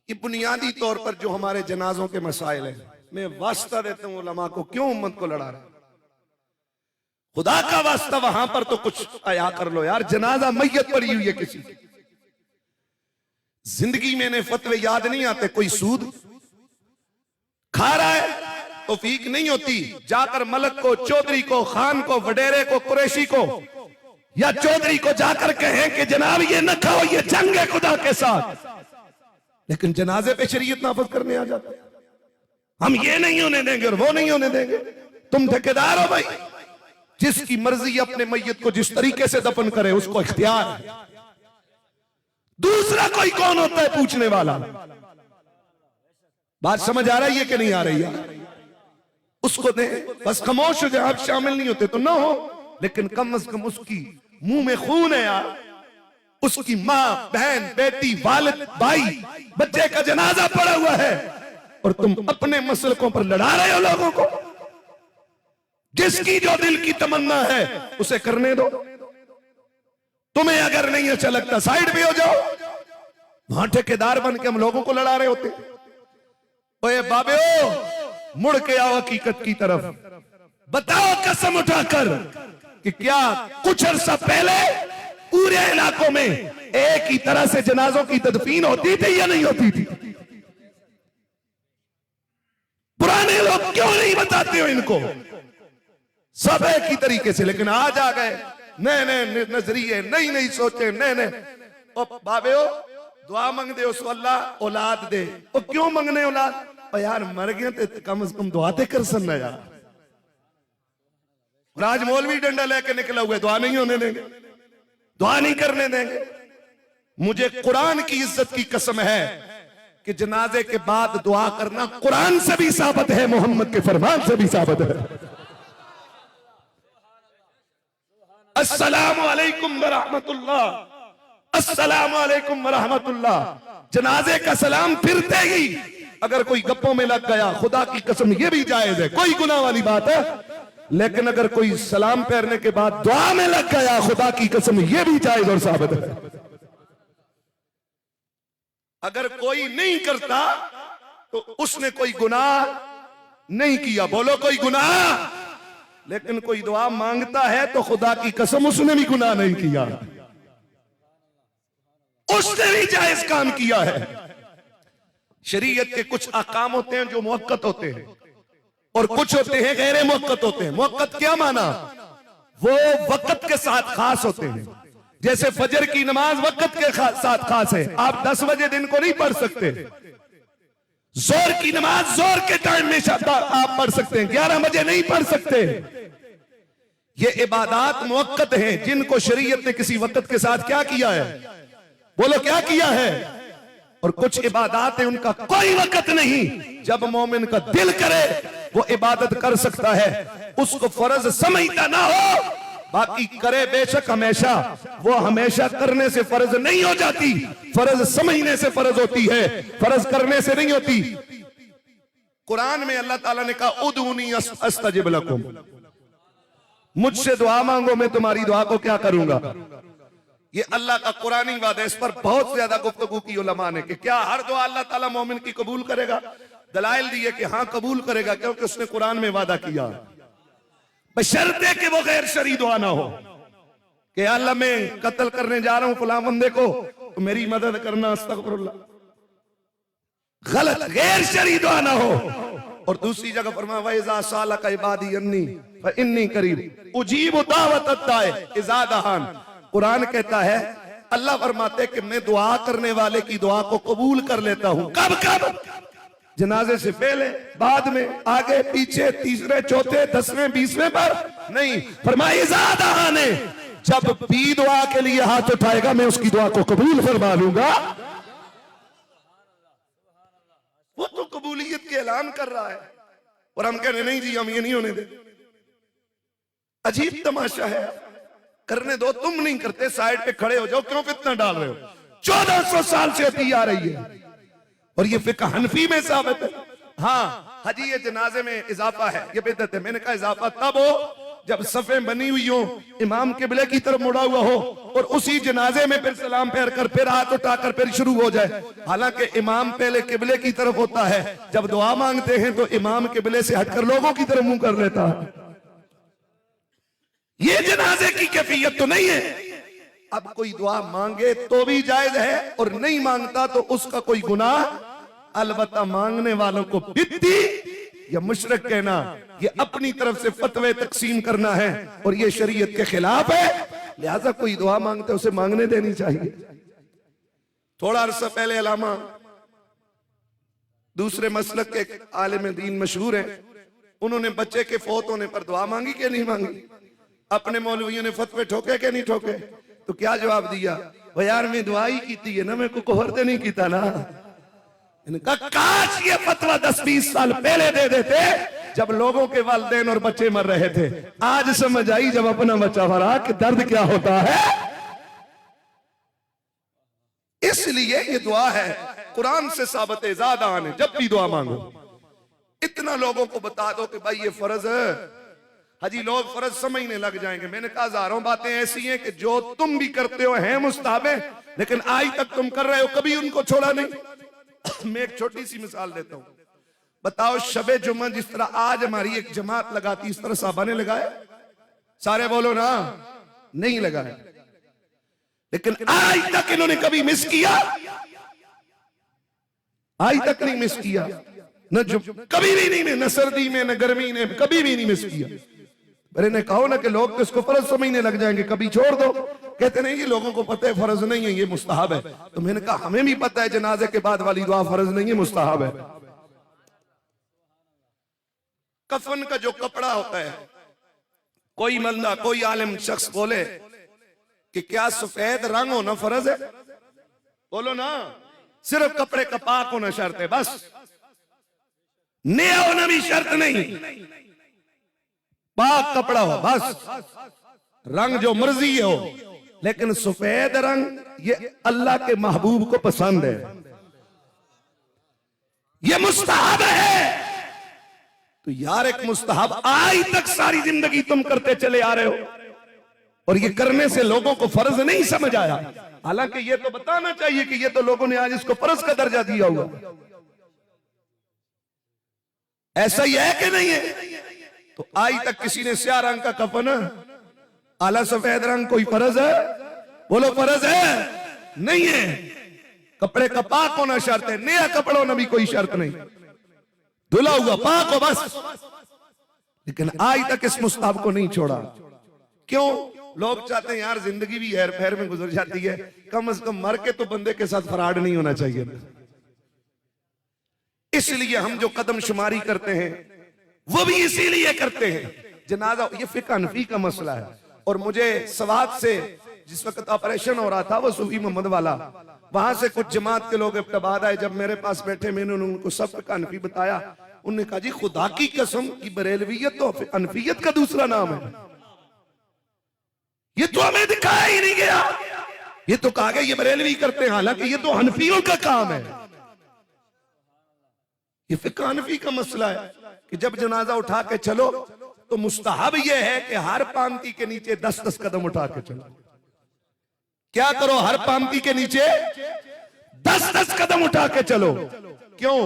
Speaker 1: ये बुनियादी तौर पर जो हमारे जनाजों के मसाइल हैं, मैं वास्ता देता हूं उलमा को, क्यों उम्मत को लड़ा रहा है। खुदा का वास्ता वहां पर तो कुछ आया कर लो यार, जनाजा मैयत पड़ी हुई है किसी की। जिंदगी में इन्हें फतवे याद नहीं आते। कोई सूद खा रहा है तो फीक नहीं होती, जाकर मलक को, चौधरी को, खान को, वडेरे को, कुरैशी को या चौधरी को जाकर कहें कि जनाब ये न खाओ, ये जंग है खुदा के साथ। लेकिन जनाजे पे शरीयत नाफिज करने आ जाते हैं। हम ये नहीं होने देंगे और वो नहीं होने देंगे। तुम ठेकेदार हो भाई, जिसकी मर्जी अपने मैयत को जिस तरीके से दफन करे उसको इख्तियार है। दूसरा कोई कौन होता है पूछने वाला? बात समझ आ रही है कि नहीं आ रही है? उसको दे, बस खामोश हो जाए। आप शामिल नहीं होते तो ना हो, लेकिन कम से कम उसकी मुंह में खून है यार। उसकी मां, बहन, बेटी, वालिद, भाई, बच्चे का जनाजा पड़ा हुआ है और तुम अपने मसलकों पर लड़ा रहे हो लोगों को। जिसकी जो दिल की तमन्ना है उसे करने दो। तुम्हें अगर नहीं अच्छा लगता साइड पे हो जाओ। वहां ठेकेदार बन के हम लोगों को लड़ा रहे होते। ओए बाबे ओ, मुड़ के आओ हकीकत की तरफ। बताओ कसम उठाकर कि क्या कुछ अरसा पहले पूरे इलाकों में एक ही तरह से जनाजों की तदफीन होती थी या नहीं होती थी? पुराने लोग क्यों नहीं बताते हो इनको? सब एक ही तरीके से। लेकिन आज आ गए नए नए नजरिए, नई नई सोचे, नए नए। ओ बाबे ओ, दुआ मंग दे उसको अल्लाह औलाद दे। ओ क्यों मंगने औलाद? ओ यार मर गए तो कम से कम दुआ ते कर सकना यार। राज मौलवी डंडा लेके निकला हुआ है, दुआ नहीं होने देंगे, दुआ नहीं करने देंगे। मुझे कुरान की इज्जत की कसम है कि जनाजे के बाद दुआ करना कुरान से भी साबित है, मोहम्मद के फरमान से भी साबित है। अस्सलामु अलैकुम व रहमतुल्लाह, अस्सलामु अलैकुम व रहमतुल्लाह। जनाजे का सलाम फिरते ही अगर कोई गप्पों में लग गया, खुदा की कसम ये भी जायज है, कोई गुनाह वाली बात है। लेकिन अगर कोई सलाम फेरने के बाद दुआ में लग गया, खुदा की कसम ये भी जायज और साबित है। अगर कोई नहीं करता तो उसने कोई गुनाह नहीं किया। बोलो कोई गुनाह। लेकिन कोई दुआ मांगता है तो खुदा की कसम उसने भी गुनाह नहीं किया, उसने भी जायज काम किया है। शरीयत के कुछ अहकाम होते हैं जो मुअक्कत होते हैं और कुछ होते हैं गैर मुअक्कत होते हैं। मुअक्कत क्या माना? वो वक्त के साथ खास होते हैं। जैसे फजर की नमाज वक्त के साथ खास है, आप 10 बजे दिन को नहीं पढ़ सकते। जोर की नमाज जोर के टाइम में आप पढ़ सकते हैं, 11 बजे नहीं पढ़ सकते। ये इबादत मुअक्कत हैं जिनको शरीयत ने किसी वक्त के साथ क्या किया है? बोलो क्या किया है? और कुछ इबादत है उनका कोई वक्त नहीं। जब मोमिन का दिल करे वो इबादत कर सकता है, उसको फर्ज समझता ना हो, बाकी करे बेशक हमेशा। वो हमेशा करने से फर्ज नहीं हो जाती, फर्ज समझने से फर्ज होती है, फर्ज करने से नहीं होती। कुरान में अल्लाह ताला ने कहा उदूनी अस्तजिब लकुम, मुझसे दुआ मांगो मैं तुम्हारी दुआ को क्या करूंगा। ये अल्लाह का कुरानी वादा है। इस पर बहुत ज्यादा गुफ्तगू की उलमा ने कि क्या हर दुआ अल्लाह ताला मोमिन की कबूल करेगा? दलाइल दिए कि हाँ कबूल करेगा, क्योंकि उसने कुरान में वादा किया, बशर्ते कि वो गैर शरई दुआ ना हो कि अल्लाह मैं कत्ल करने जा रहा हूं फलां बंदे को तो मेरी मदद करना, अस्तगफिरुल्लाह। गलत, गैर शरई दुआ ना हो। और दूसरी जगह फरमाया वइज़ा सालका इबादी अन्नी फइन्नी करीब उजीबु दावत अद्दाए इज़ा दहान। कुरान कहता है, अल्लाह फरमाते कि मैं दुआ करने वाले की दुआ को कबूल कर लेता हूं। कब कब? जनाजे से पहले, बाद में, आगे पीछे, तीसरे चौथे 10वें 20वें पर नहीं। फरमाया इज़ा दहाने, जब भी दुआ के लिए हाथ उठाएगा मैं उसकी दुआ को कबूल फरमा लूंगा। वो तो कबूलियत के ऐलान कर रहा है और हम कह रहे नहीं जी हम ये नहीं होने दे। अजीब तमाशा है। करने दो, तुम नहीं करते, साइड पे खड़े हो जाओ, क्यों फितना डाल रहे हो? 1400 साल से होती आ रही है और ये फिक्र हनफी में साबित है। हाँ हाजी ये जनाजे में इजाफा है, ये बिदअत है। मैंने कहा इजाफा तब हो जब सफ़ें बनी हुई हो, इमाम किबले की तरफ मुड़ा हुआ हो और उसी जनाजे में फिर सलाम फेर कर फिर हाथ उठाकर फिर शुरू हो जाए। हालांकि इमाम पहले किबले की तरफ होता है, जब दुआ मांगते हैं तो इमाम किबले से हटकर लोगों की तरफ मुंह कर लेता है। ये जनाजे की कैफियत तो नहीं है। अब कोई दुआ मांगे तो भी जायज है और नहीं मांगता तो उसका कोई गुनाह, अलबत्ता मांगने वालों को बिद्दी या मुशरिक कहना, ये अपनी तरफ से फतवे तकसीम करना है और ये शरीयत के खिलाफ है। लिहाजा कोई दुआ मांगते उसे मांगने देनी चाहिए। थोड़ा अरसा पहले अलामा दूसरे मसलक के आलिम दीन मशहूर हैं, उन्होंने बच्चे के फौत होने पर दुआ मांगी कि नहीं मांगी? अपने मौलवियों ने फतवे ठोके कि नहीं ठोके? तो क्या जवाब दिया? वो यार मैं दुआ ही की थी ना, मैं को कोहर ते नहीं कीता ना। इनका काश ये फतवा 10-20 साल पहले दे देते जब लोगों के वालिदैन और बच्चे मर रहे थे। आज समझ आई जब अपना बच्चा मरा कि दर्द क्या होता है। इसलिए ये दुआ है, कुरान से साबित है, ज़्यादा आने जब भी दुआ मांगो। इतना लोगों को बता दो कि भाई ये फर्ज है। हाजी लोग फर्ज समझने लग जाएंगे। मैंने कहा हजारों बातें ऐसी हैं कि जो तुम भी करते हो हैं मुस्ताहब, लेकिन आज तक तुम कर रहे हो, कभी उनको छोड़ा नहीं। मैं एक छोटी सी मिसाल देता हूं। बताओ शबे जुम्मा जिस तरह आज हमारी एक जमात लगाती, इस तरह साहबा ने लगाया? सारे बोलो ना, नहीं लगाया। लेकिन आज तक इन्होंने कभी मिस किया? आज तक नहीं मिस किया। न कभी भी नहीं, न सर्दी में न गर्मी में, कभी भी नहीं मिस किया। मैंने कहा ना कि लोग तो इसको फर्ज समझने लग जाएंगे, कभी छोड़ दो। कहते नहीं कि लोगों को पता है फर्ज नहीं है, ये मुस्ताहब है। तो मैंने कहा हमें भी पता है जनाजे के बाद वाली दुआ फर्ज नहीं है, मुस्ताहब है। कफन का जो कपड़ा होता है, कोई बंदा कोई आलिम शख्स बोले कि क्या सफेद रंग होना फर्ज है? बोलो ना, सिर्फ कपड़े का पाक होना शर्त है, बस नया होना भी शर्त नहीं, पाक कपड़ा हो बस। रंग जो मर्जी हो, लेकिन सफेद रंग ये अल्लाह के महबूब को पसंद है, ये मुस्तहब है। तो यार एक मुस्तहब आज तक सारी जिंदगी तुम करते चले आ रहे हो और ये करने से लोगों को फर्ज नहीं समझ आया। हालांकि ये तो बताना चाहिए कि ये तो लोगों ने आज इसको फर्ज का दर्जा दिया हुआ। ऐसा ही है कि नहीं है? तो आज तक किसी ने स्याह रंग का कफन, आला सफेद रंग कोई फर्ज है? बोलो फर्ज है? नहीं है। कपड़े का पाक होना शर्त है, नया कपड़ों में भी कोई शर्त नहीं, धुला हुआ पाक हो बस। लेकिन आज तक इस मुस्ताहब को नहीं छोड़ा। क्यों? लोग चाहते हैं यार जिंदगी भी हेर फेर में गुजर जाती है, कम से कम मर के तो बंदे के साथ फराड नहीं होना चाहिए। इसलिए हम जो कदम शुमारी करते हैं वो भी इसीलिए करते हैं। जनाजा ये फिक़्ह हनफी का मसला है। और मुझे सवात से जिस वक्त ऑपरेशन हो रहा था वो सूफी मोहम्मद वाला, वहां से कुछ जमात के लोग इब्तिबाद आए, जब मेरे पास बैठे मैंने उनको सब फिक़्ह हनफी बताया। उन्होंने कहा जी खुदा की कसम की बरेलवियत तो हनफियत का दूसरा नाम है, ये तो हमें दिखाया ही नहीं गया, ये तो कहा गया ये बरेलवी करते हैं, हालांकि ये तो हनफियों का काम है। ये फिक़्ह हनफी का मसला है कि जब जनाजा उठा के चलो तो मुस्तहब यह है कि हर पांति के नीचे 10-10 कदम उठा के चलो। क्या करो? हर पांति के नीचे 10-10 कदम उठा के चलो। क्यों?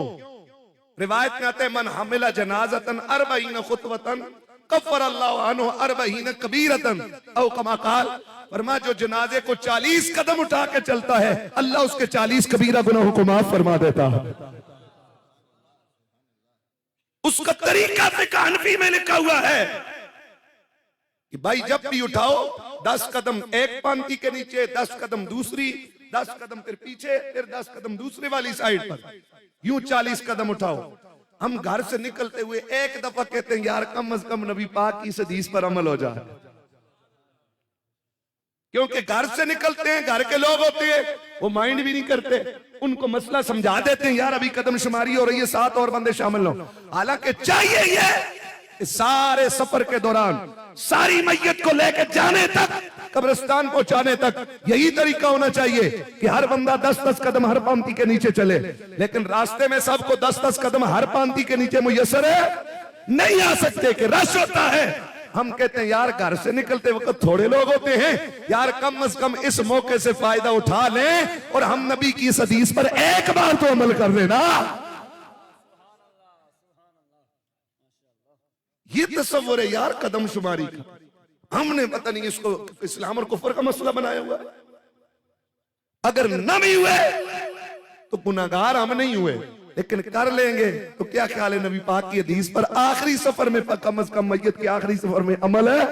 Speaker 1: रिवायत में आते हैं मन हमिला जनाजतन 40 खुतवतन कफ़र अल्लाहु अन्हु 40 कबीरतन औ कमा क़ाल। फरमा जो जनाजे को 40 कदम उठा के चलता है, अल्लाह उसके 40 कबीरा गुनाहों को माफ फरमा देता है। उसका तरीका फिक़्ह हनफी में लिखा हुआ है कि भाई जब भी उठाओ 10 कदम एक पांति के नीचे, 10 कदम दूसरी, 10 कदम फिर पीछे, फिर 10 कदम दूसरी वाली साइड पर, यूं 40 कदम उठाओ। हम घर से निकलते हुए एक दफा कहते हैं यार कम से कम नबी पाक की इस हदीस पर अमल हो जाए, क्योंकि घर से निकलते हैं, घर के लोग होते हैं, वो माइंड भी नहीं करते, उनको मसला समझा देते हैं यार अभी कदम शुमारी हो रही है, 7 और बंदे शामिल हो। हालांकि चाहिए ये कि सारे सफर के दौरान सारी मैयत को लेकर जाने तक, कब्रिस्तान पहुंचाने तक यही तरीका होना चाहिए कि हर बंदा 10-10 कदम हर पांति के नीचे चले। लेकिन रास्ते में सबको 10-10 कदम हर पांति के नीचे मुयस्सर है नहीं आ सकते कि रश होता है। हम कहते हैं यार घर से निकलते वक्त थोड़े लोग होते हैं, यार कम से कम इस मौके से फायदा उठा लें और हम नबी की इस हदीस पर एक बार तो अमल कर लेना। ये तस्वुर है यार कदम शुमारी का। हमने पता नहीं इसको इस्लाम और कुफर का मसला बनाया हुआ है। अगर न भी हुए तो गुनाहगार हम नहीं हुए, लेकिन कर लेंगे तो क्या ख्याल है नबी पाक की हदीस पर, आखिरी सफर में कम से कम मैयत के आखिरी सफर में अमल है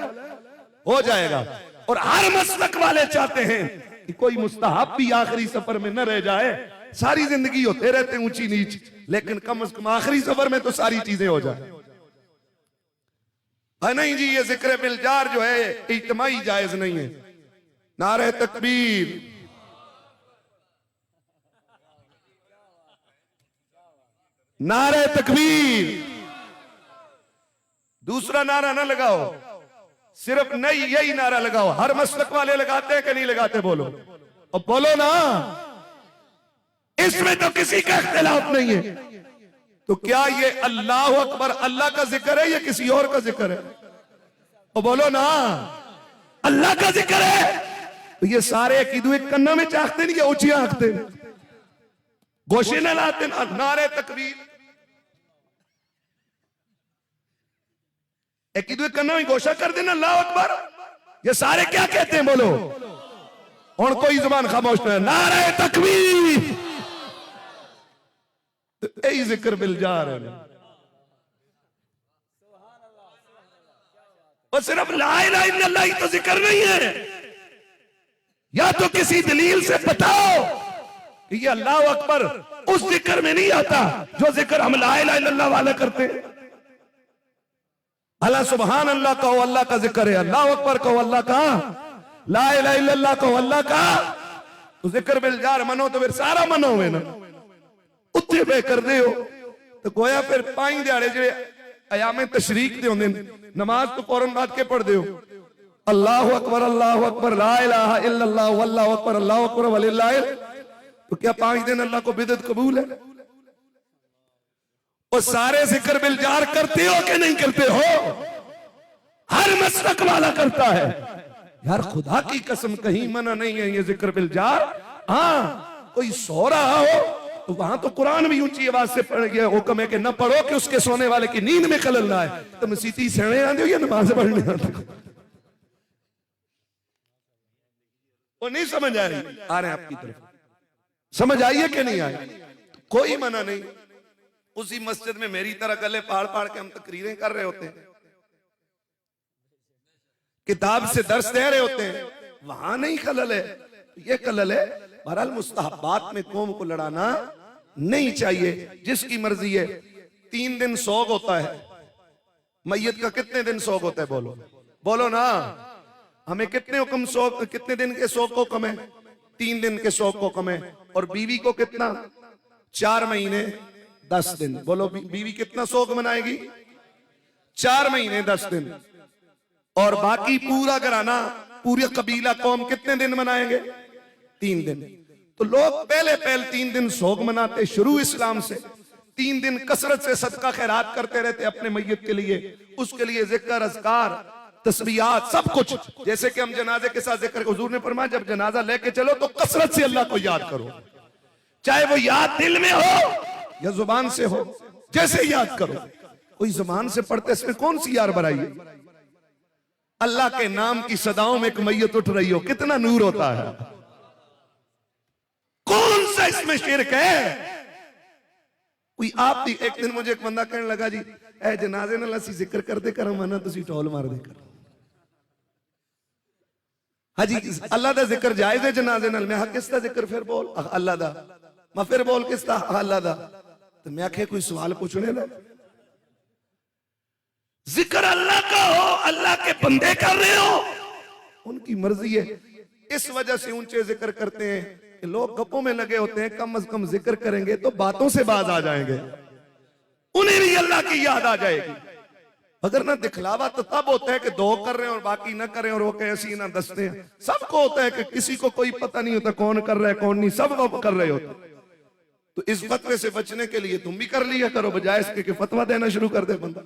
Speaker 1: हो जाएगा। और हर मसलक वाले चाहते हैं कि कोई मुस्तहब भी आखिरी सफर में न रह जाए। सारी जिंदगी होते रहते हैं ऊंची नीच, लेकिन कम से कम आखिरी सफर में तो सारी चीजें हो जाए। नहीं जी, ये जिक्र बिलजार जो है इज्तिमाई जायज नहीं है। नारे तकबीर, नारे तकबीर। दूसरा नारा ना लगाओ, सिर्फ नहीं यही नारा लगाओ। हर मसलक वाले लगाते हैं कि नहीं लगाते? बोलो और बोलो ना, इसमें तो किसी का इख्तिलाफ नहीं है। तो क्या ये अल्लाह अकबर अल्लाह का जिक्र है या किसी और का जिक्र है? और बोलो ना, अल्लाह का जिक्र है। तो ये सारे अकीदू एक कन्ना में चाहते नहीं या ऊंचियां आंखते, गोशे न लाते ना। नारे तकबीर, अकीदू एक कन्ना में गोशा कर देना अल्लाह अकबर। ये सारे क्या कहते हैं? बोलो। और कोई जुबान खामोश नहीं। नारे तकबीर, यही जिक्र बिलजार है। और सिर्फ ला इलाहा इल्लल्लाह ही तो जिक्र नहीं है। या तो किसी दलील से बताओ कि ये अल्लाह अकबर उस जिक्र में नहीं आता जो जिक्र हम ला इलाहा इल्लल्लाह वाले करते हैं। अल्लाह सुभान अल्लाह कहो, अल्लाह का जिक्र है। अल्लाह अकबर कहो, अल्लाह का। ला इलाहा इल्लल्लाह कहो, अल्लाह का। तो जिक्र बिलजार मनो तो फिर सारा मनो है ना। उत्थे पे कर दे हो तो गोया फिर पाई दिहाड़े जो अयामे तशरीक दे होंगे, नमाज तो फौरन बाद के पढ़ दे हो। अल्लाह अकबर ला इलाहा इल्लल्लाह वल्लाहु अकबर अल्लाहु अकबर वलिल्लाह। तो क्या 5 दिन अल्लाह को बिदअत कबूल है? और सारे जिक्र बिलजार करते हो कि नहीं करते हो? हर मसलक वाला करता है। यार खुदा की कसम कहीं मना नहीं है ये जिक्र बिलजार। हाँ, कोई सो रहा हो तो वहां तो कुरान भी ऊंची आवाज से पढ़ गया, हुक्म है कि न पढ़ो कि उसके सोने वाले की नींद में खलल ना आए। तो मसीती सेने आते हो या नमाज पढ़ने आते हो? वो नहीं समझ आ रही? आ रहे हैं आपकी तरफ, समझ आई है कि नहीं आई? कोई मना नहीं। उसी मस्जिद में मेरी तरह गले पाड़ पाड़ के हम तकरीरें कर रहे होते हैं, किताब से दर्स दे रहे होते हैं, वहां नहीं खलल है, ये खलल है। बहरहाल मुस्तहबात में कौम को लड़ाना नहीं चाहिए, जिसकी मर्जी है। 3 दिन सोग होता है मैयत का। कितने दिन सोग होता है? बोलो बोलो ना। हमें कितने हुक्म सोग, कितने दिन के सोग को कम है? 3 दिन के सोग को कम है। और बीवी को कितना? 4 महीने 10 दिन। बोलो बीवी कितना सोग मनाएगी? 4 महीने 10 दिन। और बाकी पूरा घराना, पूरी कबीला कौम कितने दिन मनाएंगे? 3 दिन। तो लोग पहले 3 दिन सोग मनाते शुरू इस्लाम से। 3 दिन कसरत से सदका खैरात करते रहते अपने मैयत के लिए, उसके लिए जिक्र अज़कार तस्बीहात सब कुछ। जैसे कि हम जनाजे के साथ जिक्र, हुजूर ने फरमाया जब जनाजा लेके चलो तो कसरत से अल्लाह को याद करो, चाहे वो याद दिल में हो या जुबान से हो, जैसे याद करो। कोई जुबान से पढ़ते इसमें कौन सी यार बराई है? अल्लाह के नाम की सदाओं में एक मैयत उठ रही हो, कितना नूर होता है। कौन सा इसमें शिरक है? कोई आप एक दिन मुझे एक बंदा कहने लगा, जी ए जनाजे नाल असीं जिक्र करते कर मना तुसीं टोल मार दे कर। हाँ जी, अल्लाह दा जिक्र जायज है जनाजे नाल? मैं किस दा जिक्र? फिर बोल अल्लाह दा। मैं फिर बोल किस दा? अल्लाह दा। तो मैं आखे कोई सवाल पूछने ना, जिक्र अल्लाह का हो, अल्लाह के बंदे कर रहे हो, उनकी मर्जी है। इस वजह से ऊंचे जिक्र करते हैं कि लोग गप्पों में लगे होते हैं, कम से कम जिक्र करेंगे तो बातों से बाज आ जाएंगे, उन्हें भी अल्लाह की याद आ जाएगी। अगर ना दिखलावा तो तब होता है कि 2 कर रहे हैं और बाकी ना करें और वो कैसी ना दसते हैं। सबको होता है कि किसी को कोई पता नहीं होता कौन कर रहा है कौन नहीं, सब वो कर रहे होते। तो इस फतवे से बचने के लिए तुम भी कर लिया करो, बजाय इसके कि फतवा देना शुरू कर दे बंदा।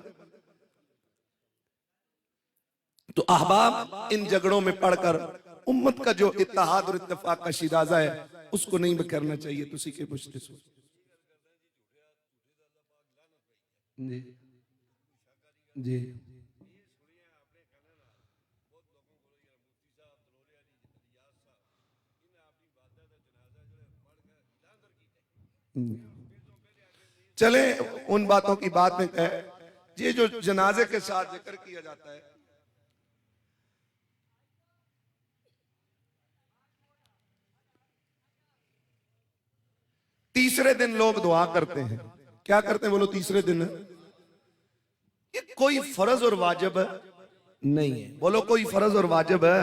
Speaker 1: तो अहबाब, इन झगड़ों में पढ़कर उम्मत का जो इत्तेहाद और इत्तेफाक का शिराजा है उसको नहीं करना चाहिए। तुसी के पुछते सो जी जी चले उन बातों की बात में कहे, ये जो जनाजे के साथ जिक्र किया जाता है, तीसरे दिन लोग दुआ करते हैं। क्या करते हैं बोलो? तीसरे दिन ये कोई फर्ज और वाजिब नहीं है। बोलो कोई फर्ज और वाजिब है,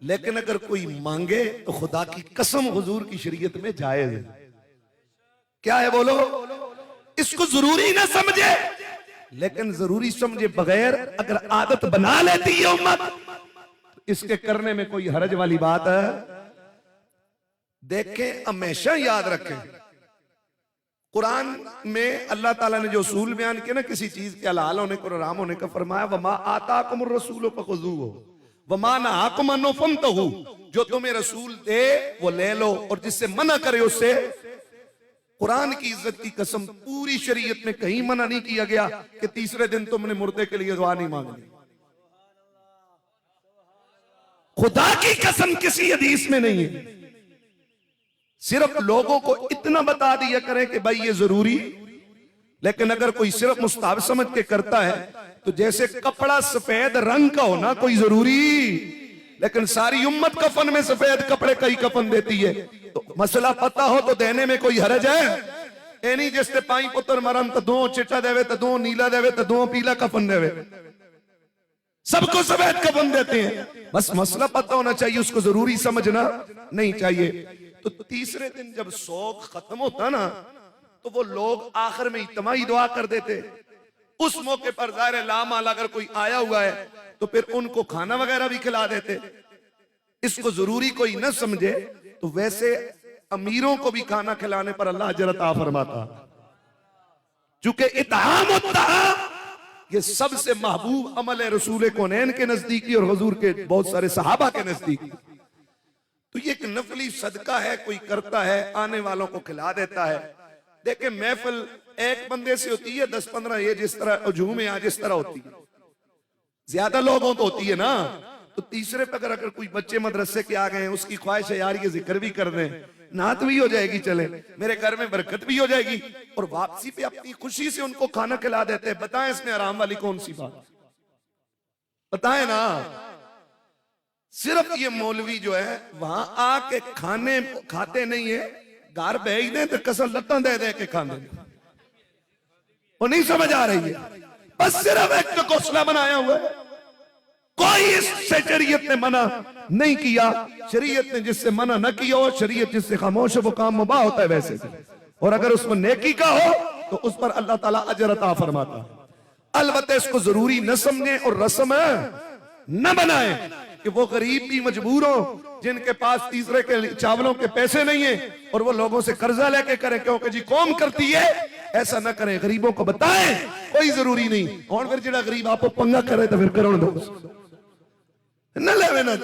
Speaker 1: लेकिन अगर कोई मांगे तो खुदा की कसम हुजूर की शरीयत में जायज है। क्या है बोलो? इसको जरूरी ना समझे, लेकिन जरूरी समझे बगैर अगर आदत बना लेती है उम्मत, इसके करने में कोई हरज वाली बात है? देखें, हमेशा याद रखें, कुरान में अल्लाह ताला ने जो उसूल बयान किया ना किसी चीज के हलाल होने को, हराम होने का, फरमाया वमा आताकुमुर रसूल फखुज़ूहु वमा नहाकुम अन्हु फंतहू। जो तुम्हें रसूल दे वो ले लो, और जिससे मना करे उससे। कुरान की इज्जत की कसम, पूरी शरीयत में कहीं मना नहीं किया गया कि तीसरे दिन तुमने मुर्दे के लिए दुआ नहीं मांगनी। खुदा की कसम किसी हदीस में नहीं है। सिर्फ लोगों को इतना बता दिया करें कि भाई ये जरूरी, लेकिन अगर कोई सिर्फ मुस्ताहब समझ के करता है तो जैसे कपड़ा सफेद रंग का होना कोई जरूरी, लेकिन सारी उम्मत कफन में सफेद कपड़े का ही कफन देती है, तो मसला पता हो तो देने में कोई हरज है? ए नहीं जिससे पाई पुत्र मरन तो दो चिट्टा देवे तो दो नीला देवे तो दो पीला कफन देवे, सबको सफेद कफन देते हैं। बस मसला पता होना चाहिए, उसको जरूरी समझना नहीं चाहिए। तो तीसरे दिन जब सोग खत्म होता ना, तो वो लोग आखिर में इज्तिमाई दुआ कर देते। उस मौके पर ज़ाहिर लामाल अगर कोई आया हुआ है तो फिर उनको खाना वगैरह भी खिला देते। इसको जरूरी कोई न समझे तो वैसे अमीरों को भी खाना खिलाने पर अल्लाह अजर अता फरमाता, चूंकि इत्हाम होता ये सबसे महबूब अमल है रसूल कौनैन के नजदीकी और हुजूर के बहुत सारे सहाबा के नजदीक। तो ये एक नफली सदका है, कोई करता है, आने वालों को खिला देता है। देखे महफिल एक बंदे से होती है, 10-15 ये जिस तरह हजूम है जिस तरह होती है, ज्यादा लोगों तो होती है ना। तो तीसरे पे अगर कोई बच्चे मदरसे के आ गए हैं, उसकी ख्वाहिश है यार ये जिक्र भी कर दें, नात भी हो जाएगी, चले मेरे घर में बरकत भी हो जाएगी, और वापसी पे अपनी खुशी से उनको खाना खिला देते हैं। बताएं इसमें आराम वाली कौन सी बात? बताएं ना। सिर्फ ये मौलवी जो है वहां आके खाने खाते नहीं है, घर भेज दें तो कसम लत्ता दे दे के खाने, वो नहीं समझ आ रही है। बस सिर्फ एक घोंसला बनाया हुआ है, कोई इससे शरीयत ने मना नहीं किया। शरीयत ने जिससे मना न किया हो, शरीयत जिससे खामोश है वो काम मुबाह होता है वैसे, और अगर उसमें नेकी का हो तो उस पर अल्लाह ताला अजर अता फरमाता। अलबत्ते इसको जरूरी न समझे और रस्म न बनाए कि वो गरीब भी मजबूर हो, जिनके पास तीसरे के चावलों के पैसे नहीं है, और वो लोगों से कर्जा लेके करें क्योंकि जी कौम करती है। ऐसा ना करें, गरीबों को बताएं कोई जरूरी नहीं। और फिर जो गरीब आपको पंगा करे तो फिर करो दो न ले ना,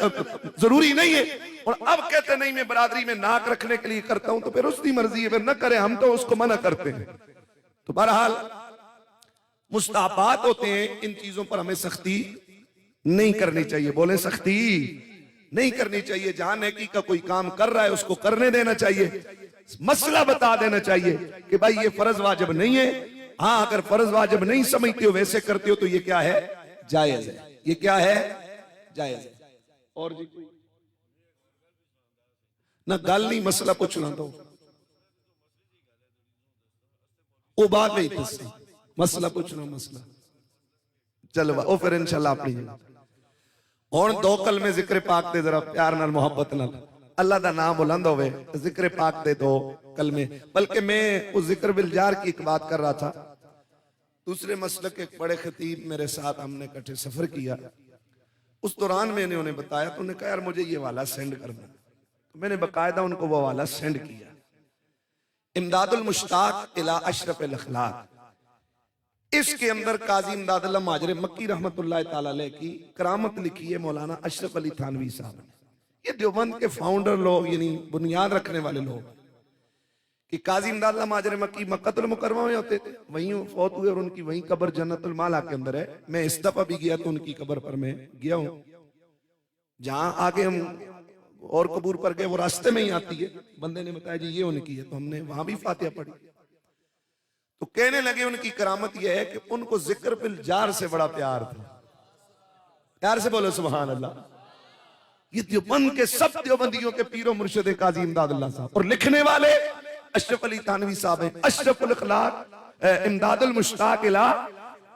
Speaker 1: जरूरी नहीं है। और अब कहते नहीं मैं बरादरी में नाक रखने के लिए करता हूं, तो फिर उसकी मर्जी है, फिर न करे, हम तो उसको मना करते हैं। तो बहरहाल मुस्ताहबात होते हैं, इन चीजों पर हमें सख्ती नहीं करनी चाहिए। बोले सख्ती नहीं करनी चाहिए। जहां नेकी का कोई काम कर रहा है उसको करने देना चाहिए, मसला बता देना चाहिए कि भाई ये फर्ज वाजिब नहीं है। हाँ, अगर फर्ज वाजिब नहीं समझते हो, वैसे करते हो, तो ये क्या है? जायज है। ये क्या है? जायज है। और जी कोई ना गल नहीं, मसला पूछना तो वो बात नहीं दसी, मसला पूछना मसला चलो वो फिर इंशाल्लाह अपनी। और दो कलमे जिक्र पाक दे, जरा प्यार नाल मोहब्बत नाल अल्लाह दा नाम बुलंद होवे, जिक्र पाक दे दो कलमे। बल्कि मैं उस जिक्र बिलजार की एक बात कर रहा था, दूसरे मसलक के एक बड़े खतीब मेरे साथ हमने इकट्ठे सफर किया। उस दौरान मैंने उन्हें बताया, तो उन्होंने कहा यार मुझे ये वाला सेंड करना, तो मैंने बाकायदा उनको वो वाला सेंड किया। इमदादुल मुश्ताक इला अशरफ अल अखलाक, इसके अंदर काजी इमदादुल्लाह माजरे मक्की रहमतुल्लाह ताला अलैह की करामत लिखी है मौलाना अशरफ अली थानवी साहब ने। ये देवबंद के फाउंडर लोग, यानी बुनियाद रखने वाले लोग, कि काजी इमदादुल्लाह माजरे मक्की मक्कतुल मुकर्रमा में होते थे, वहीं फौत हुए और उनकी वहीं कब्र जन्नतुल माला के अंदर है। मैं इस दफा भी गया तो उनकी कब्र पर मैं गया हूं, जहां आगे हम और कबूर पर गए, वो रास्ते में ही आती है। बंदे ने बताया जी ये उनकी है, तो हमने वहां भी फातिहा पढ़ी। तो कहने लगे उनकी करामत यह है कि उनको जिक्र बिल जार से बड़ा प्यार था। प्यार से बोलो सुभान अल्लाह। ये देवबंद के सब देवबंदियों के पीरो मुर्शिद काजी इमदादुल्लाह साहब, और लिखने वाले अशरफ अली थानवी साहब हैं। अशरफुल अखलाक इमदादुल मुश्ताक इला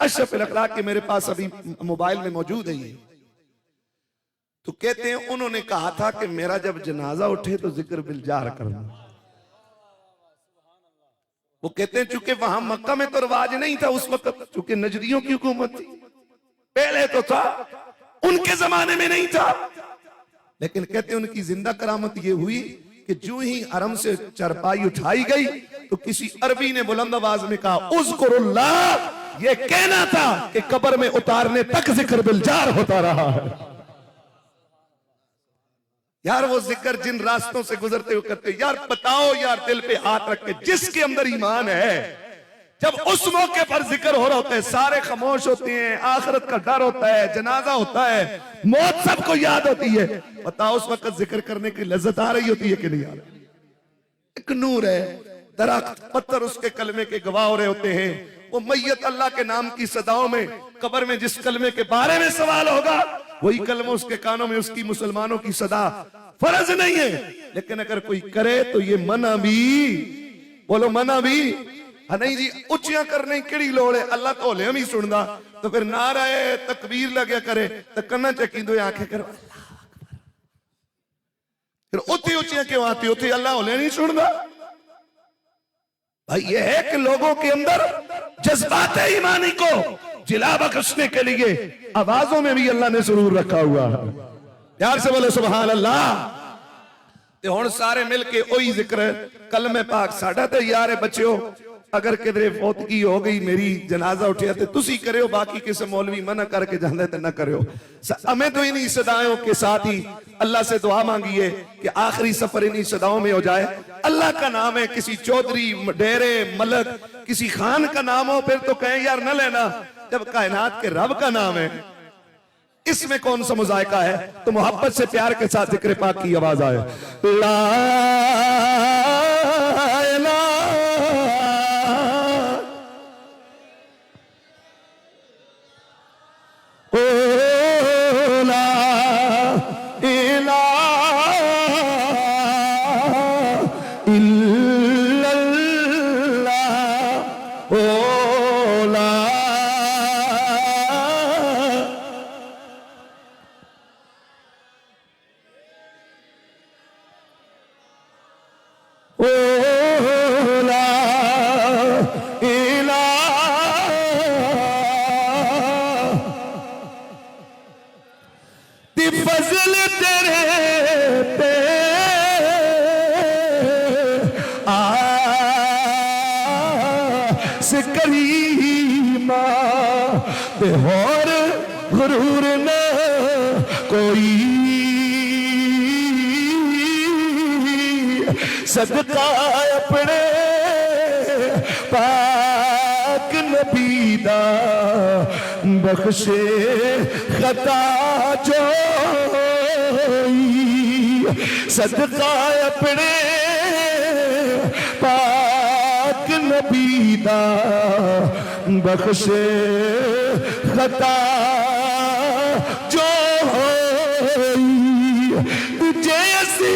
Speaker 1: अशरफुल अखलाक के मेरे पास अभी मोबाइल में मौजूद है ये। तो कहते हैं उन्होंने कहा था कि मेरा जब जनाजा उठे तो जिक्र बिल जार करना। वो कहते हैं चूंकि वहां मक्का में तो रिवाज नहीं था उस वक्त, चूंकि नजदियों की हुकूमत थी, पहले तो था, उनके जमाने में नहीं था। लेकिन कहते हैं उनकी जिंदा करामत ये हुई कि जो ही हरम से चरपाई उठाई गई तो किसी अरबी ने बुलंद आवाज में कहा उज़्कुरुल्लाह। ये कहना था कि कब्र में उतारने तक जिक्र बिल जार होता रहा है। यार वो जिक्र जिन रास्तों से गुजरते हुए करते, यार बताओ यार, दिल पे हाथ रख के, जिसके अंदर ईमान है, जब उस मौके पर जिक्र हो रहा होता है सारे खामोश होते हैं, आखिरत का डर होता है, जनाजा होता है, मौत सबको याद होती है, बताओ उस वक्त जिक्र करने की लज्जत आ रही होती है कि नहीं आ रही? एक नूर है, दरख्त पत्थर उसके कलमे के गवाह हो रहे होते हैं। वो मैयत अल्लाह के नाम की सदाओं में कब्र में जिस कलमे के बारे में सवाल होगा वही कलमा उसके कानों में उसकी मुसलमानों की सदा फर्ज नहीं है। लेकिन अगर कोई करे तो ये मना भी, बोलो मना भी। हाँ नहीं जी, उच्चियां करने की लोड़ है, अल्लाह तो होले हम ही सुनदा। तो फिर नाराए तकबीर लगे करे तो कन्ना चकींदो आंखें करो फिर उठी उच्चियां क्यों आती, उठी अल्लाह होले नहीं सुनदा। भाई ये है कि लोगों के अंदर जज्बात ईमानी को जिला बख्शने के लिए आवाजों में भी अल्लाह ने जरूर रखा हुआ है। प्यार से बोले सुभान अल्लाह। ते हुण सारे मिलके ओही जिक्र कलमे पाक साडा ते यार है बच्चों, अगर किधरे फौतगी हो गई, मेरी जनाजा उठिया तो तुसी करो, बाकी किसी मौलवी मना करके जाते तो ना करो। हमें तो इन्हीं सदाओं के साथ ही अल्लाह से दुआ मांगिए कि आखिरी सफर इन्हीं सदाओं में हो जाए। अल्लाह का नाम है, किसी चौधरी डेरे मलक किसी खान का नाम हो फिर तो कहें यार न लेना, जब कायनात के रब का नाम है इसमें कौन सा मुजायका है। तो मोहब्बत से प्यार के साथ जिक्र पाक की आवाज आए, ला फजल तेरे पे से करीमा ते और गुरूर न कोई सदका अपने पाक नबी दा बख्शे खता जो सदका अपने पाक नबी दा बख्शे खता जो तुझे असी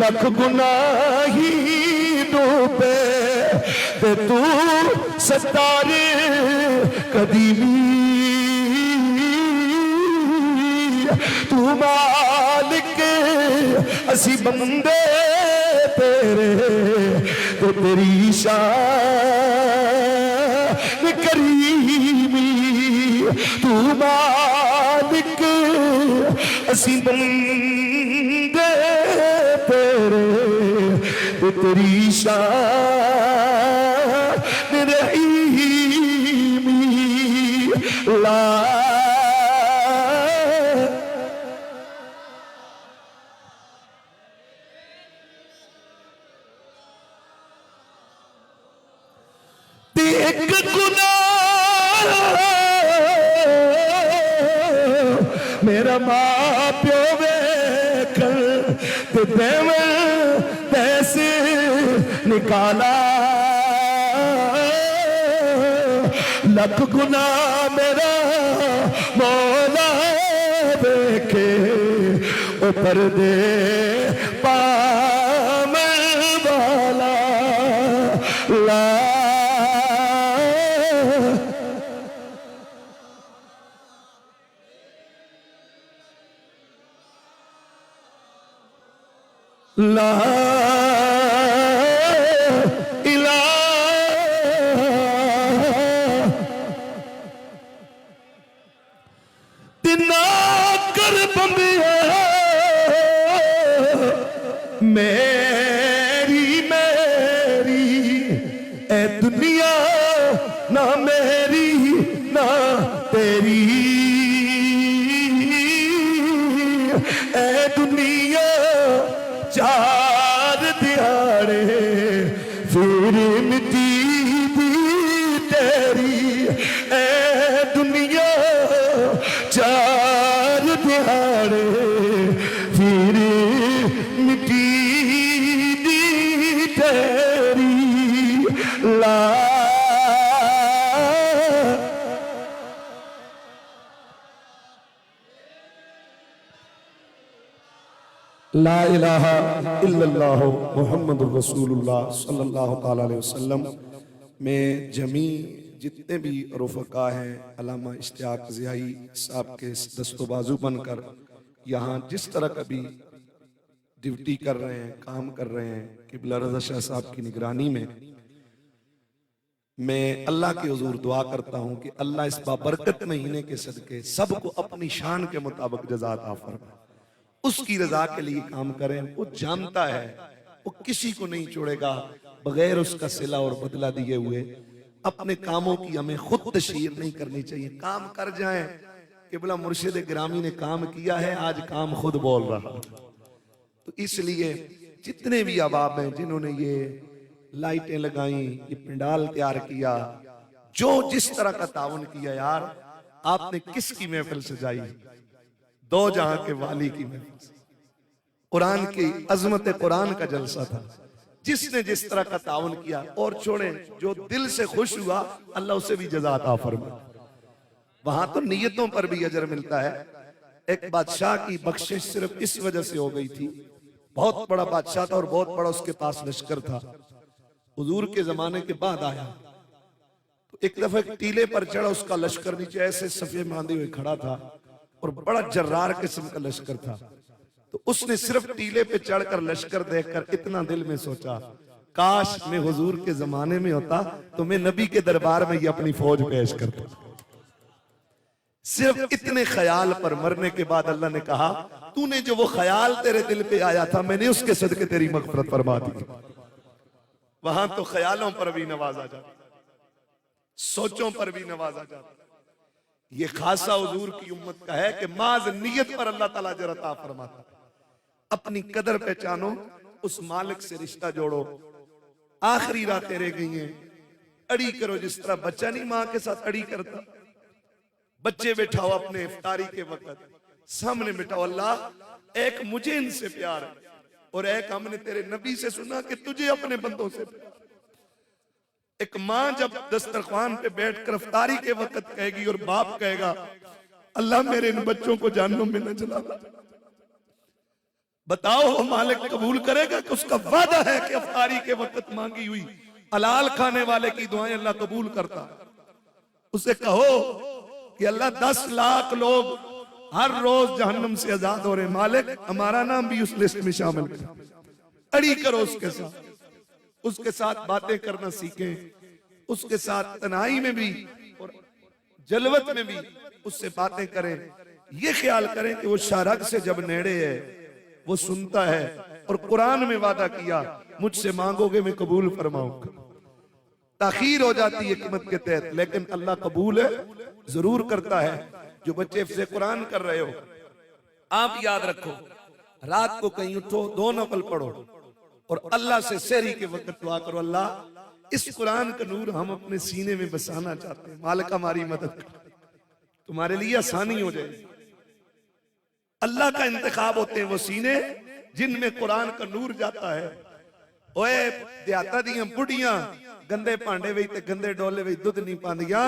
Speaker 1: लख गुनाही डूबे ते तू सतारे कदीमी, तू मालिक असी बंदे तेरे, तो तेरी शान करीमी। तू मालिक असी बंदे तेरे, तो तेरी शान रहीमी। ला एक गुनाह में
Speaker 2: मेरा मां प्यो वेखल ते देवल पैसे निकाला, लख गुना मेरा मौला देखे ऊपर दे पामल वाला ला। ला मेरी मेरी ए दुनिया ना मेरी ना तेरी, ए दुनिया चार दिहाड़े फिर मिट्टी दी तेरी, ए दुनिया चार दिहाड़े फिर मिट्टी दी तेरी ला। ला इलाहा इल्लल्लाह मुहम्मदुर रसूलुल्लाह सल्लल्लाहु ताला अलैहि वसल्लम में जमी जितने भी रुफ़क़ा हैं अल्लामा इश्तियाक ज़ियाई साहब के दस्तोबाजू बनकर यहाँ जिस तरह कभी ड्यूटी कर रहे हैं, काम कर रहे हैं, क़िबला रज़ा शाह साहब की निगरानी में, मैं अल्लाह के हुज़ूर दुआ करता हूँ कि अल्लाह इस बाबरकत महीने के सदके सबको अपनी शान के मुताबिक जज़ा अता फरमाए, उसकी रज़ा के लिए काम करें। वो जानता है वो किसी को नहीं छोड़ेगा बगैर उसका सिला और बदला दिए हुए। अपने कामों की हमें खुद तशहीर नहीं करनी चाहिए, काम कर जाएं। क़िबला मुर्शिद गिरामी ने काम किया है, आज काम खुद बोल रहा। तो इसलिए जितने भी अहबाब हैं जिन्होंने ये लाइटें लगाई, ये पंडाल तैयार किया, जो जिस तरह का ताउन किया, यार आपने किसकी महफिल सजाई? दो जहां के वाली की महफिल, कुरान की अजमत कुरान का जलसा था। जिसने जिस तरह का ताउन किया, और छोड़े जो दिल से खुश हुआ अल्लाह उसे भी जज़ा अता फरमाए। वहां तो नियतों पर भी अजर मिलता है। एक बादशाह की बख्शिश सिर्फ इस वजह से हो गई थी, बहुत बड़ा बादशाह था और बहुत बड़ा उसके पास लश्कर था। हुजूर के जमाने के बाद आया तो एक दफा टीले पर चढ़ा, उसका लश्कर नीचे ऐसे सफे बांधे हुए खड़ा था और बड़ा जर्रार किस्म का लश्कर था। तो उसने सिर्फ टीले पे चढ़कर लश्कर देखकर इतना दिल में सोचा, काश मैं हुजूर के जमाने में होता तो मैं नबी के दरबार में ये अपनी फौज पेश करता। सिर्फ इतने ख्याल पर मरने के बाद अल्लाह ने कहा, तूने जो वो ख्याल तेरे दिल पे आया था मैंने उसके सदके तेरी मग़फ़िरत फरमा दी। वहां तो ख्यालों पर भी नवाजा जाता, सोचों पर भी नवाजा जाता। ये खासा हुजूर की उम्मत का है कि माज नियत पर अल्लाह ताला अजर अता फरमाता। अपनी कदर पहचानो, उस मालिक से रिश्ता जोड़ो। आखिरी रातें रह गई हैं, अड़ी करो जिस तरह बच्चा नहीं माँ के साथ अड़ी करता। बच्चे बैठाओ अपने इफ्तारी के वक्त, सामने बैठाओ, अल्लाह एक मुझे इनसे प्यार है और एक हमने तेरे नबी से सुना कि तुझे अपने बंदों से प्यार। एक माँ जब दस्तरखान पे बैठकर इफ्तारी के वक्त कहेगी और बाप कहेगा, अल्लाह मेरे इन बच्चों को जहन्नुम में न जलाना, बताओ वो मालिक कबूल करेगा कि उसका वादा है कि इफ्तारी के वक्त मांगी हुई हलाल खाने वाले की दुआएं अल्लाह कबूल करता है। उसे कहो कि अल्लाह 10 लाख लोग हर रोज जहन्नम से आजाद हो रहे, मालिक हमारा नाम भी उस लिस्ट में शामिल कर। अड़ी करो उसके साथ बातें करना सीखें, उसके साथ तनाई में भी और जलवत में भी उससे बातें करें। ये ख्याल करें कि वो शारक से जब नेड़े है वो सुनता है और कुरान में वादा किया, मुझसे मांगोगे मैं कबूल फरमाऊंगा। ताखीर हो जाती है हिकमत के तहत, लेकिन अल्लाह कबूल जरूर करता है। जो बच्चे हिफ्ज़ कुरान कर रहे हो, आप याद रखो, रात को कहीं उठो, 2 नफल पढ़ो और अल्लाह से सहरी के वक्त दुआ करो, अल्लाह इस कुरान का नूर हम अपने सीने में बसाना चाहते हैं, मालिक हमारी मदद कर, तुम्हारे लिए आसानी हो जाए। अल्लाह का इंतखाब होते हैं वो सीने जिनमें कुरान का नूर जाता है। ओए देहाता दियां बुढ़ियां गंदे भांडे में ते गंदे डोले में दुध नहीं पांदियां,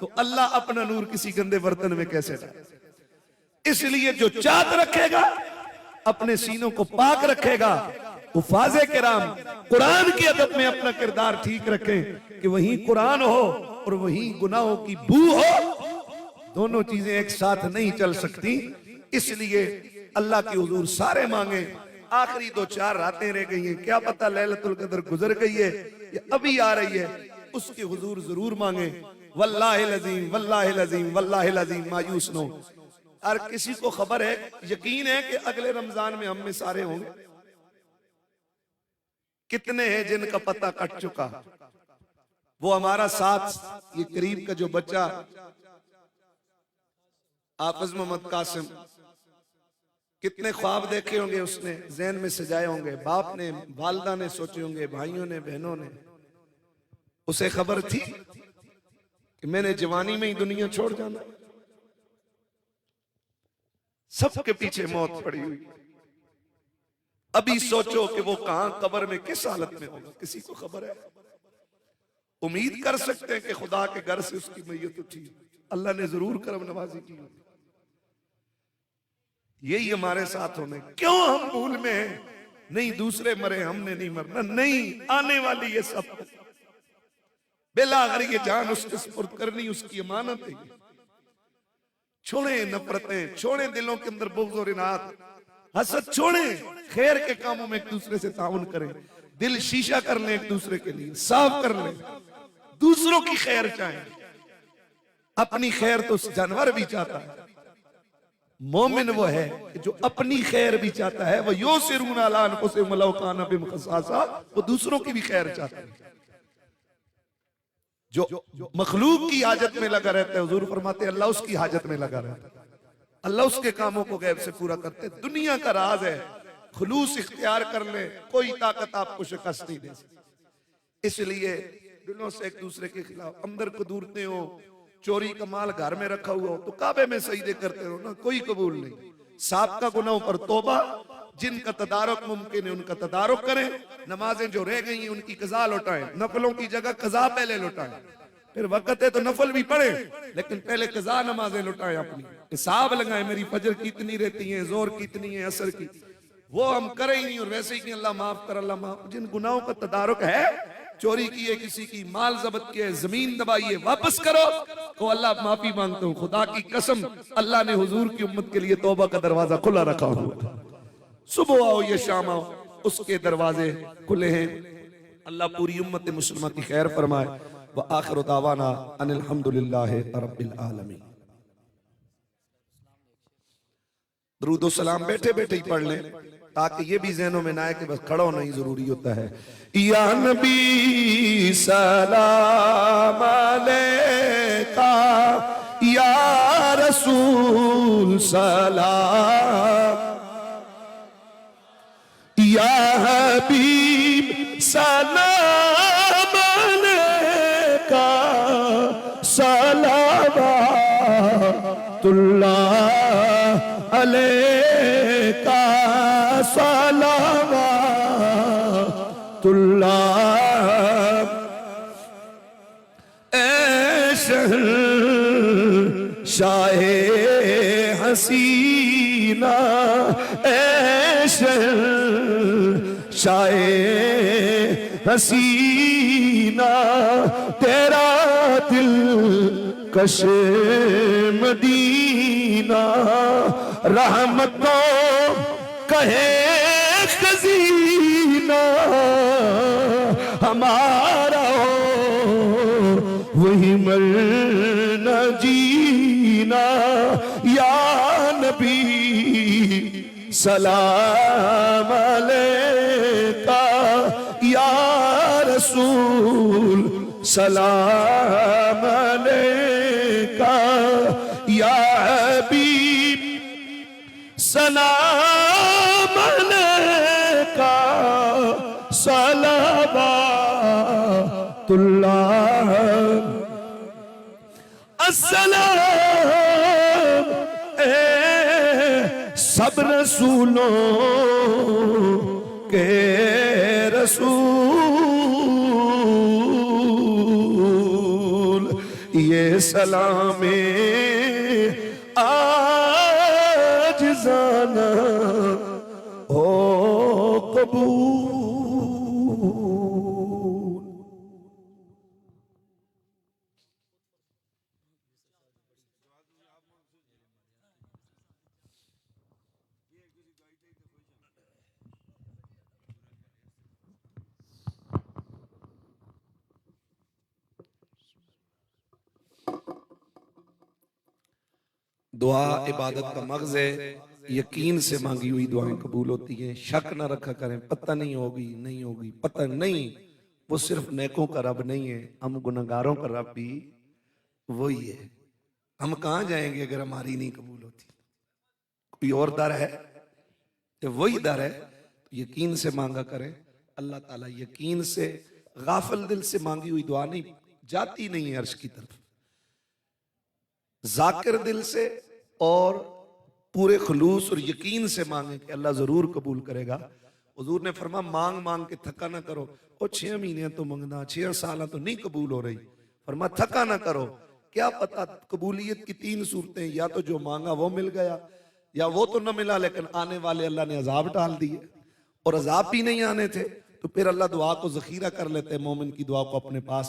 Speaker 2: तो अल्लाह अपना नूर किसी गंदे बर्तन में कैसे डाले? इसलिए जो चाहत रखेगा, अपने सीनों को पाक रखेगा, हुफाज़े किराम कुरान के अदब में अपना किरदार ठीक रखें कि वहीं कुरान हो और वहीं गुनाहों की बू हो, दोनों चीजें एक साथ नहीं चल सकती। इसलिए अल्लाह की हुजूर सारे मांगे। आखिरी 2-4 रातें रह गई हैं, क्या पता लैलतुल कदर गुजर गई है या अभी आ रही है, उसके हुजूर जरूर मांगे। वल्लाहिल अज़ीम वल्लाहिल अज़ीम वल्लाहिल अज़ीम मायूस न हो। और किसी को खबर है, यकीन है कि अगले रमजान में हम में सारे होंगे? कितने हैं जिनका पता कट चुका? वो हमारा साथ, ये करीब का जो बच्चा हाफिज मोहम्मद कासिम, कितने ख्वाब देखे होंगे उसने, ज़हन में सजाए होंगे, बाप ने, वालदा ने सोचे होंगे, भाइयों ने, बहनों ने। उसे खबर थी कि मैंने जवानी में ही दुनिया छोड़ जाना। सबके पीछे मौत पड़ी हुई। अभी सोचो कि वो कहां कब्र में किस हालत में होगा, किसी को खबर है? उम्मीद कर सकते हैं कि खुदा के घर से उसकी मैयत उठी, अल्लाह ने जरूर करम नवाजी की। यही हमारे साथ होने। क्यों हम भूल में हैं? नहीं दूसरे मरे, हमने नहीं मरना। नहीं, आने वाली ये सब बेलागर ये जान उसके सुपुर्द करनी उसकी अमानत है। छोड़े नफरतें, छोड़े दिलों के अंदर बुग़्ज़ और इनात, हसद छोड़े, खैर के कामों में एक दूसरे से ताउन करें। दिल शीशा कर लें, एक दूसरे के लिए साफ कर लें, दूसरों की खैर चाहें। अपनी खैर तो जानवर भी चाहता है। मोमिन वो है कि जो अपनी खैर भी चाहता है। वह युसिरून अला अनफुसिहिम वलौ काना बिहिम खसासा, वो दूसरों की भी खैर चाहता है। जो मखलूक की हाजत में लगा रहता है, हुजूर फरमाते हैं अल्लाह उसकी हाजत में लगा रहता है। अल्लाह उसके कामों को गैब से पूरा करते हैं। दुनिया का राज है, खुलूस इख्तियार कर ले, कोई ताकत आपको शिकस्त नहीं दे सकती। इसलिए दिलों से एक दूसरे के खिलाफ अंदर कदूरते हो, चोरी का माल घर में रखा हुआ हो तो काबे में सजदे करते रहो ना, कोई कबूल नहीं। साबका गुनाहों पर तौबा, जिनका तदारुक मुमकिन है उनका तदारुक करें। नमाजें जो रह गई हैं उनकी कज़ा लौटाएं, नफलों की जगह कज़ा पहले लौटाएं। फिर वक्त है तो नफल भी पढ़े, लेकिन पहले कज़ा नमाजें लौटाएं। अपनी हिसाब लगाएं, मेरी फजर कितनी रहती है, जोर कितनी है, असर की, वो हम करें ही नहीं। और वैसे ही कि अल्लाह माफ कर, अल्लाह माफ। जिन गुनाहों का तदारुक है, चोरी की है, किसी की माल जब्त किया है, जमीन दबाई है, वापस करो तो अल्लाह माफी मांगता हूँ। खुदा की कसम, अल्लाह ने हुजूर की उम्मत के लिए तौबा का दरवाजा खुला रखा हुआ। सुबह आओ या शाम आओ, उसके दरवाजे खुले हैं। अल्लाह पूरी उम्मत मुस्लिमा की खैर फरमाए। व आखिर दावाना अनिल हम्दुलिल्लाहि रब्बिल आलमीन। दरूद व सलाम बैठे बैठे ही पढ़ लें, ताकि ये भी ज़हनों में ना आए कि बस खड़ा होना ही जरूरी होता है। या नबी सलाम अलैका, या रसूल सलाम, या हबीब सलाम अलैका, सलावतुल्लाह अलैका, सलावतुल्लाह। शाहे हसीना, शाहे हसीना, तेरा दिल कश मदीना, रहमतों कहे खजीना, हमारा हो वही मरना जीना। या नबी सलाम अलैका, या रसूल सलाम अलैका, या हबीब सलाम अलैका, सलावतुल्लाह। अस्सलाम सब रसूलों के रसूल, ये सलामे आज जाना हो कबूल। दुआ इबादत का मग़ज़ है, यकीन से मांगी हुई दुआएं कबूल होती हैं। शक न रखा करें, पता नहीं होगी नहीं होगी, पता नहीं। वो सिर्फ नेकों का रब नहीं है, हम गुनहगारों का रब भी वही है। हम कहाँ जाएंगे अगर हमारी नहीं कबूल होती? कोई और दर है? तो वही दर है। तो यकीन से मांगा करें। अल्लाह ताला यकीन से, गाफिल दिल से मांगी हुई दुआ नहीं जाती नहीं है अर्श की तरफ। जाकिर दिल से और पूरे खुलूस और यकीन से मांगे कि अल्लाह जरूर कबूल करेगा। हुजूर ने फरमा मांग मांग के थका ना करो। और 6 महीने तो मंगना, 6 साल तो नहीं कबूल हो रही। फरमा थका ना करो। क्या पता कबूलियत की 3 सूरतें, या तो जो मांगा वो मिल गया, या वो तो न मिला लेकिन आने वाले अल्लाह ने अजाब डाल दिए, और अजाब भी नहीं आने थे तो फिर अल्लाह दुआ को जखीरा कर लेते हैं, मोमिन की दुआ को अपने पास।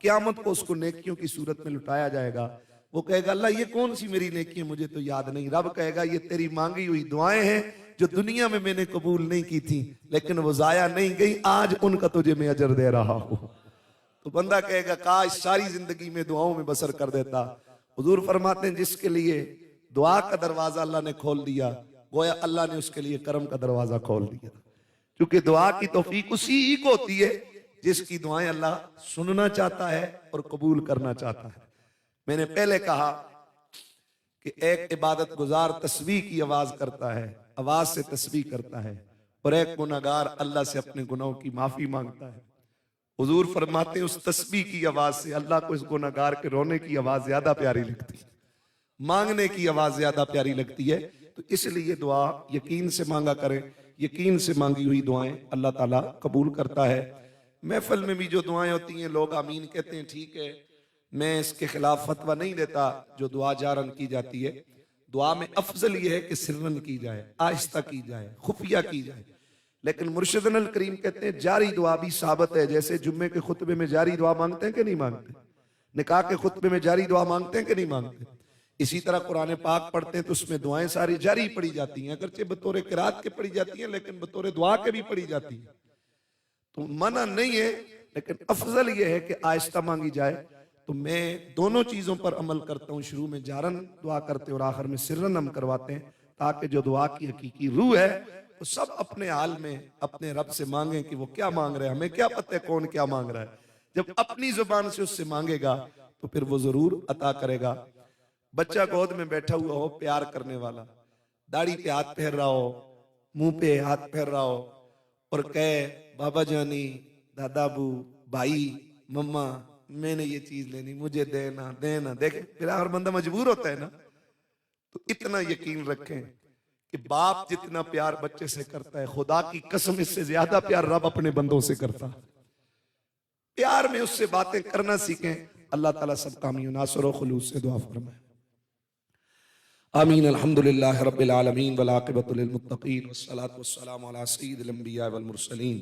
Speaker 2: क़यामत को उसको नेकियों की सूरत में लुटाया जाएगा। वो कहेगा अल्लाह ये कौन सी मेरी नेकी है, मुझे तो याद नहीं। रब कहेगा ये तेरी मांगी हुई दुआएं हैं जो दुनिया में मैंने कबूल नहीं की थी, लेकिन वो जाया नहीं गई, आज उनका तुझे मैं अजर दे रहा हूं। तो बंदा कहेगा काश सारी जिंदगी में दुआओं में बसर कर देता। हुजूर फरमाते हैं जिसके लिए दुआ का दरवाजा अल्लाह ने खोल दिया, गोया अल्लाह ने उसके लिए कर्म का दरवाजा खोल दिया। क्योंकि दुआ की तौफीक उसी को होती है जिसकी दुआएं अल्लाह सुनना चाहता है और कबूल करना चाहता है। मैंने पहले कहा कि एक इबादत गुजार तस्बीह की आवाज करता है, आवाज से तस्बीह करता है, और एक गुनाहगार अल्लाह से अपने गुनाहों की माफी मांगता है। हुजूर फरमाते हैं उस तस्बीह की आवाज से अल्लाह को इस गुनाहगार के रोने की आवाज ज्यादा प्यारी लगती है, मांगने की आवाज ज्यादा प्यारी लगती है। तो इसलिए दुआ यकीन से मांगा करें। यकीन से मांगी हुई दुआएं अल्लाह ताला कबूल करता है। महफिल में भी जो दुआएं होती हैं लोग आमीन कहते हैं, ठीक है, मैं इसके खिलाफ फतवा नहीं देता जो दुआ जारन की जाती है। दुआ में अफजल यह है कि सिरन की जाए, आहिस्ता की जाए, खुफिया की जाए। लेकिन मुर्शिदन अल करीम कहते हैं जारी दुआ भी साबित है। जैसे जुम्मे के खुतबे में जारी दुआ मांगते हैं कि नहीं मांगते, निकाह के खुतबे में जारी दुआ मांगते हैं कि नहीं मांगते, इसी तरह कुरान पाक पढ़ते हैं तो उसमें दुआएं सारी जारी पढ़ी जाती हैं। अगरचे बतौर किरात के पढ़ी जाती हैं लेकिन बतौर दुआ के भी पढ़ी जाती है। तो मना नहीं है, लेकिन अफजल यह है कि आहिस्ता मांगी जाए। तो मैं दोनों चीजों पर अमल करता हूँ। शुरू में जारन दुआ करते और आखिर में सिरन हम करवाते हैं, ताकि जो दुआ की हकीकी रूह है वो सब अपने हाल में अपने रब से मांगे कि वो क्या मांग रहे हैं। हमें क्या पता है कौन क्या मांग रहा है। जब अपनी जुबान से उससे मांगेगा तो फिर वो जरूर अता करेगा। बच्चा गोद में बैठा हुआ हो, प्यार करने वाला, दाढ़ी पे हाथ फेर रहा हो, मुंह पे हाथ फेर रहा हो, और कहे बाबा जानी, दादाबू, भाई, मम्मा, मैंने ये चीज लेनी, मुझे देना देना। देखे फिर हर बंदा मजबूर होता है ना। तो इतना यकीन रखें कि बाप जितना प्यार बच्चे से करता है, खुदा की कसम इससे ज्यादा प्यार रब अपने बंदों से करता है। प्यार में उससे बातें करना सीखें। अल्लाह ताला सब कामी नासर और खुलूस से दुआ फरमाए। आमीन। अल्हम्दुलिल्लाह रब्बिल आलमीन वल आक़िबतु लिल मुत्तक़ीन वस्सलातु वस्सलामु अला सय्यिदिल अंबिया वल मुरसलीन।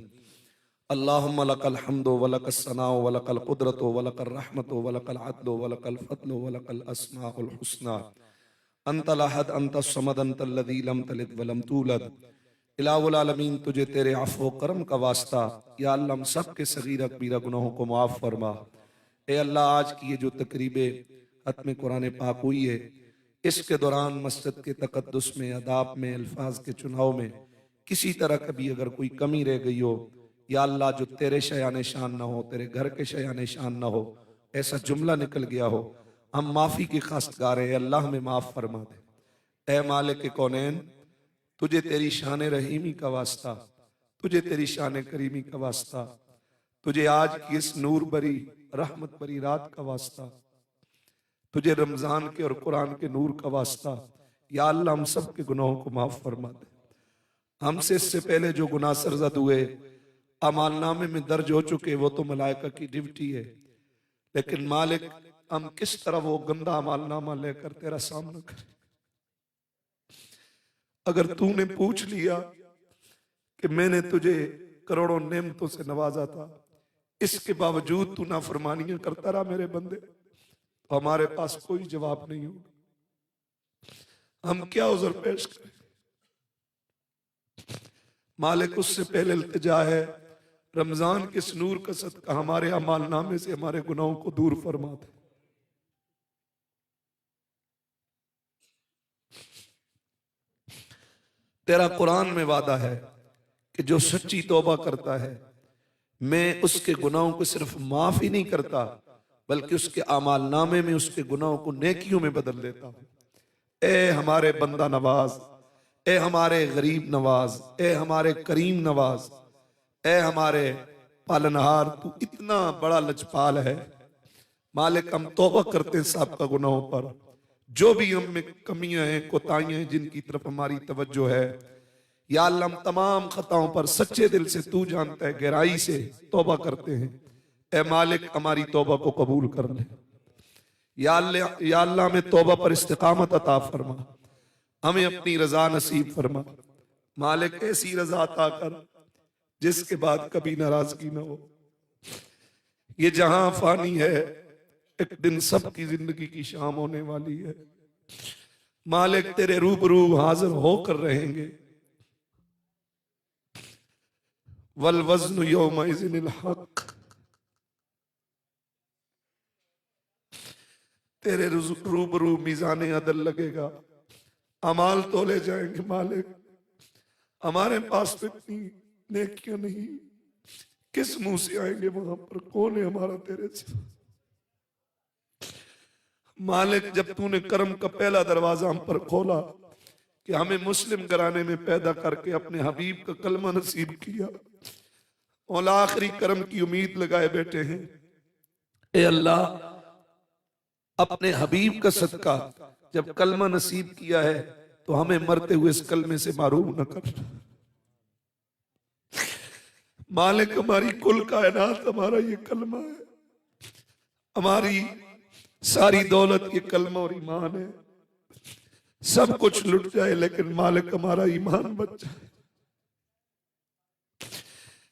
Speaker 2: अल्लाहुम्मा लकल हम्दु व लकस सनाउ व लकल कुदरतु व लकल रहमतु व लकल अदलु व लकल फद्लु व लकल अस्माउल हुस्ना। अंतल अहद अंतस समद अंतल लज़ी लम तलिद व लम तूलद। इलाहुल आलमीन तुझे तेरे अफ़्व करम का वास्ता, या अल्लाह हम सब के सगीरा कबीरा गुनाहों को माफ़ फरमा। ए अल्लाह आज की ये जो तकरीबे खत्म कुरान पाक हुई है, इसके दौरान मस्जिद के तकद्दुस में, अदाब में, अल्फाज के चुनाव में किसी तरह कभी अगर कोई कमी रह गई हो, या अल्लाह जो तेरे शयान शान ना हो, तेरे घर के शयान शान ना हो, ऐसा जुमला निकल गया हो, हम माफ़ी की खास्तगार हैं। अल्लाह हमें माफ़ फरमा दे। ए मालिक कौनैन, तुझे तेरी शान रहीमी का वास्ता, तुझे तेरी शान करीमी का वास्ता, तुझे आज की इस नूर भरी रहमत भरी रात का वास्ता, तुझे रमजान के और कुरान के नूर का वास्ता, या अल्लाह हम सब के गुनाहों को माफ फरमा दे। हमसे इससे पहले जो गुनाह सरजद हुए अमालनामे में दर्ज हो चुके वो तो मलाइका की ड्यूटी है, लेकिन मालिक हम किस तरह वो गंदा अमालनामा लेकर तेरा सामना करें। अगर तूने पूछ लिया कि मैंने तुझे करोड़ों नेमतों से नवाजा था, इसके बावजूद तू नाफरमानियां करता रहा मेरे बंदे, तो हमारे पास कोई जवाब नहीं होगा। हम क्या उज़र पेश करें। मालिक उससे पहले इल्तिजा है रमजान के इस नूर का सदका हमारे अमाल नामे से हमारे गुनाहों को दूर फरमा दे। तेरा कुरान में वादा है कि जो सच्ची तौबा करता है मैं उसके गुनाहों को सिर्फ माफ ही नहीं करता बल्कि उसके अमाल नामे में उसके गुनाहों को नेकियों में बदल देता हूं। ए हमारे बंदा नवाज, ए हमारे गरीब नवाज, ए हमारे करीम नवाज, ए हमारे पालनहार, तू इतना बड़ा लजपाल है। मालिक हम तौबा करते हैं सबका गुनाहों पर, जो भी हम में कमियां हैं कोताहियां हैं जिनकी तरफ हमारी तवज्जो है, या अल्लाह हम तमाम खताओं पर सच्चे दिल से तू जानता है गहराई से तौबा करते हैं। ए मालिक हमारी तौबा को कबूल कर ले। या अल्लाह में तौबा पर इस्तिकामत अता फरमा, हमें अपनी रजा नसीब फरमा। मालिक ऐसी रजा अता कर जिसके बाद कभी नाराजगी ना हो। ये जहां फानी है एक दिन सबकी जिंदगी की शाम होने वाली है। मालिक तेरे रूबरू हाजिर होकर रहेंगे। वल वज़्न यौमइज़िनिल हक़, तेरे रूबरू मीज़ान अदल लगेगा, अमाल तोले जाएंगे। मालिक हमारे पास तो इतनी नेकियां नहीं, किस मुंह से आएंगे वहां पर, कौन है हमारा तेरे से। मालिक जब तूने करम का पहला दरवाजा हम पर खोला कि हमें मुस्लिम घराने में पैदा करके अपने हबीब का कलमा नसीब किया और आखिरी करम की उम्मीद लगाए बैठे हैं। ए अल्लाह अपने हबीब का सदका जब कलमा नसीब किया है तो हमें मरते हुए इस कलमे से मारूम न कर। मालिक हमारी कुल कायनात हमारा ये कलमा है, हमारी सारी दौलत ये कलमा और ईमान है। सब कुछ लुट जाए लेकिन मालिक हमारा ईमान बच जाए।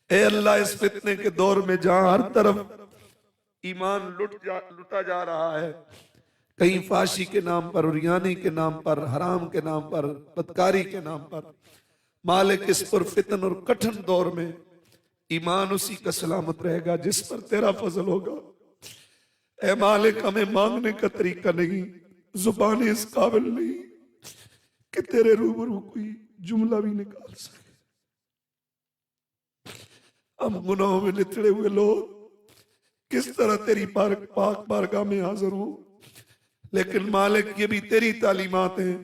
Speaker 2: ए अल्लाह इस फितने के दौर में जहां हर तरफ ईमान लुटा जा रहा है, कहीं फाशी के नाम पर, उरियानी के नाम पर, हराम के नाम पर, बदकारी के नाम पर, मालिक इस पर फितन और कठिन दौर में ईमान उसी का सलामत रहेगा जिस पर तेरा फजल होगा। ए मालिक हमें मांगने का तरीका नहीं, जुबान इस काबिल नहीं कि तेरे रूबरू कोई जुमला भी निकाल सके। हम गुनाहों में लिथड़े हुए लोग किस तरह तेरी पाक बारगाह में हाजिर हो, लेकिन मालिक ये भी तेरी तालीमात हैं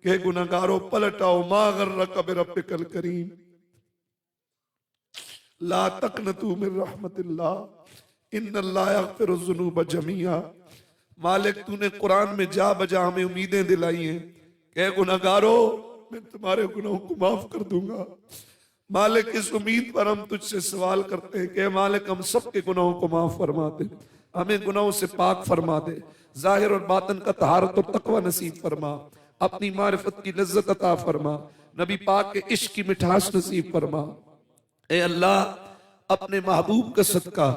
Speaker 2: कि गुनाहगारों पलट आओ। मा गर्रक बिरब्बिकल करीम ला तक़नतू मिन रहमतिल्लाह इन्नल्लाह यग़फ़िरुज़्ज़ुनूब जमीआ। मालिक तूने कुरान में जा बजा हमें उम्मीदें दिलाई हैं कि गुनाहगारों मैं तुम्हारे गुनाहों को माफ कर दूंगा। मालिक इस उम्मीद पर हम तुझसे सवाल करते हैं कि मालिक हम सब के गुनाहों को माफ फरमा दे, हमें गुनाहों से पाक फरमा दे, जाहिर और बातन का तहारत और तकवा नसीब फरमा, अपनी मारिफत की लज्जत अता फरमा, नबी पाक के इश्क की मिठास नसीब फरमा। ए अल्लाह अपने महबूब का सदका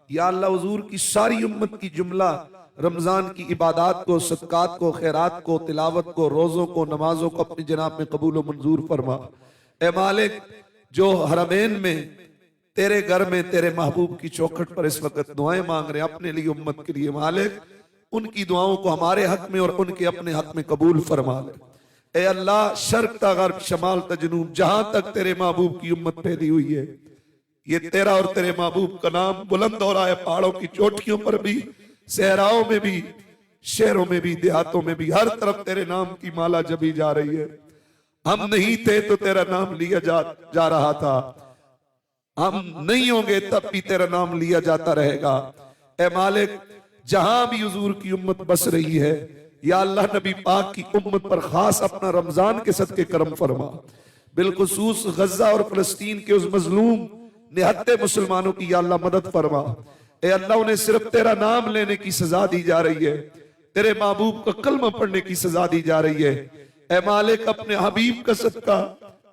Speaker 2: या अल्लाह हुजूर की सारी उम्मत की जुमला रमजान की इबादात को, सदकात को, खैरात को, तिलावत को, रोजों को, नमाजों को अपनी जनाब में कबूल व मंजूर फरमा। ए मालिक जो हरमैन में तेरे घर में तेरे महबूब की चौखट पर इस वक्त दुआएं मांग रहे अपने लिए, उम्मत के लिए, मालिक उनकी दुआओं को हमारे हक में और उनके अपने हक में कबूल फरमा ले। ए अल्लाह शर्क ता गर्ब शमाल ता जनूब जहां तक तेरे महबूब की उम्मत फैली हुई है, ये तेरा और तेरे महबूब का नाम बुलंद हो रहा है। पहाड़ों की चोटियों पर भी, सहराओं में भी, शहरों में भी, देहातों में भी, हर तरफ तेरे नाम की माला जबी जा रही है। हम नहीं थे तो तेरा नाम लिया जा रहा था, हम नहीं होंगे तब भी तेरा नाम लिया जाता रहेगा। ए मालिक जहां भी हुजूर की उम्मत बस रही है या अल्लाह नबी पाक की उम्मत पर खास अपना रमजान के सदके करम फरमा। बिलखुसूस गजा और फलस्तीन के उस मजलूम निहत्ते मुसलमानों की या अल्लाह मदद फरमा। ए अल्लाह उन्हें सिर्फ तेरा नाम लेने की सजा दी जा रही है, तेरे महबूब का कलमा पढ़ने की सजा दी जा रही है। ए मालिक अपने हबीब का सदका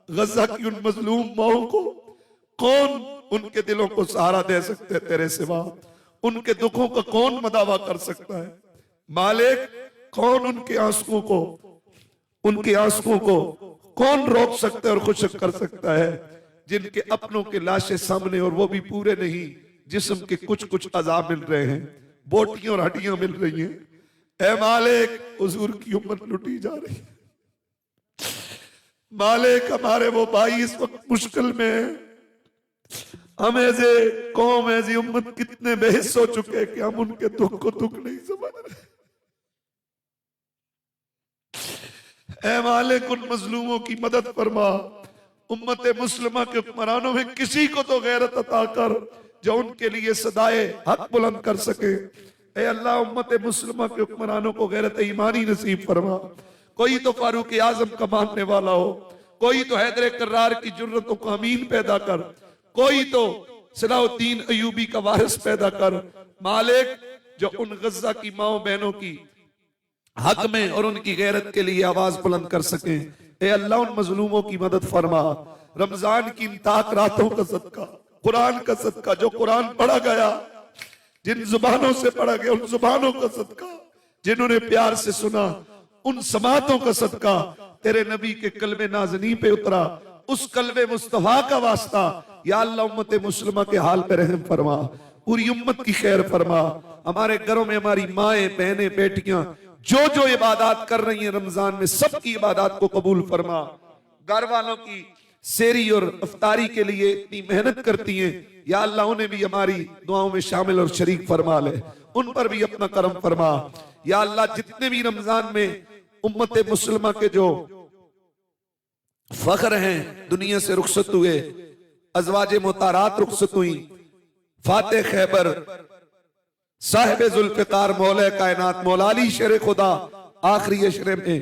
Speaker 2: गजा की उन मजलूम माओं को, कौन उनके दिलों को सहारा दे सकते तेरे सिवा, उनके दुखों का कौन मदावा कर सकता है मालिक, कौन उनके आंसुओं को कौन रोक सकता है और खुश कर सकता है, जिनके अपनों के लाशें सामने और वो भी पूरे नहीं, जिस्म के कुछ कुछ अज़ा मिल रहे हैं, बोटियां और हड्डियां मिल रही हैं। ऐ मालिक हुजूर की उम्मत लुटी जा रही है। मालिक हमारे वो भाई इस वक्त मुश्किल में है, हम ऐसे कौम ऐसी उम्मत कितने बेहिस्स हो चुके हैं कि हम उनके दुख को दुख नहीं समझ रहे। ऐ मालिक उन मजलूमों की मदद फरमा, उम्मत मुस्लिमा के हुक्मरानों में किसी को तो गैरत अता कर जो उनके लिए सदाए हक बुलंद कर सके। ऐ अल्लाह उम्मत मुस्लिमा के हुक्मरानों को गैरत ईमानी नसीब फरमा। कोई तो फारूक आजम का मानने वाला हो, कोई तो हैदर कर्रार की जुर्रतों का अमीन पैदा कर, कोई तो सलाउद्दीन अयूबी का वारिस पैदा कर। मालिक जो उन गजा की माओ बहनों की हक में और उनकी गैरत के लिए आवाज बुलंद कर सके। ए अल्लाह उन मजलूमों की मदद फरमा। रमजान की इन ताक रातों का सदका, कुरान का सदका, जो कुरान पढ़ा गया, जिन जुबानों से पढ़ा गया, उन जुबानों का सदका, जिन्होंने प्यार से सुना, उन समातों का सदका, तेरे नबी के कल्बे नाज़नी पे उतरा, उस कल्बे मुस्तफा का वास्ता, या अल्लाह उम्मत मुस्लिमा के हाल पे रहम फरमा, पूरी उम्मत की खैर फरमा। हमारे घरों में हमारी माएं, बहनें, बेटियां जो इबादत कर रही हैं रमजान में, सबकी इबादत को कबूल फरमा। घर वालों की सेरी और इफ्तारी के लिए इतनी मेहनत करती हैं, या अल्लाह उन्हें भी हमारी दुआओं में शामिल और शरीक फरमा ले, उन पर भी अपना करम फरमा। या अल्लाह जितने भी रमजान में उम्मत मुस्लिमा के जो फख्र हैं दुनिया से रुखसत हुए, अज़वाजे मुतारात रुखसत हुई, फाते खैबर, साहिब जुल्फ़िकार, मौला कायनात, मौला अली शेर खुदा आखिरी अशरे में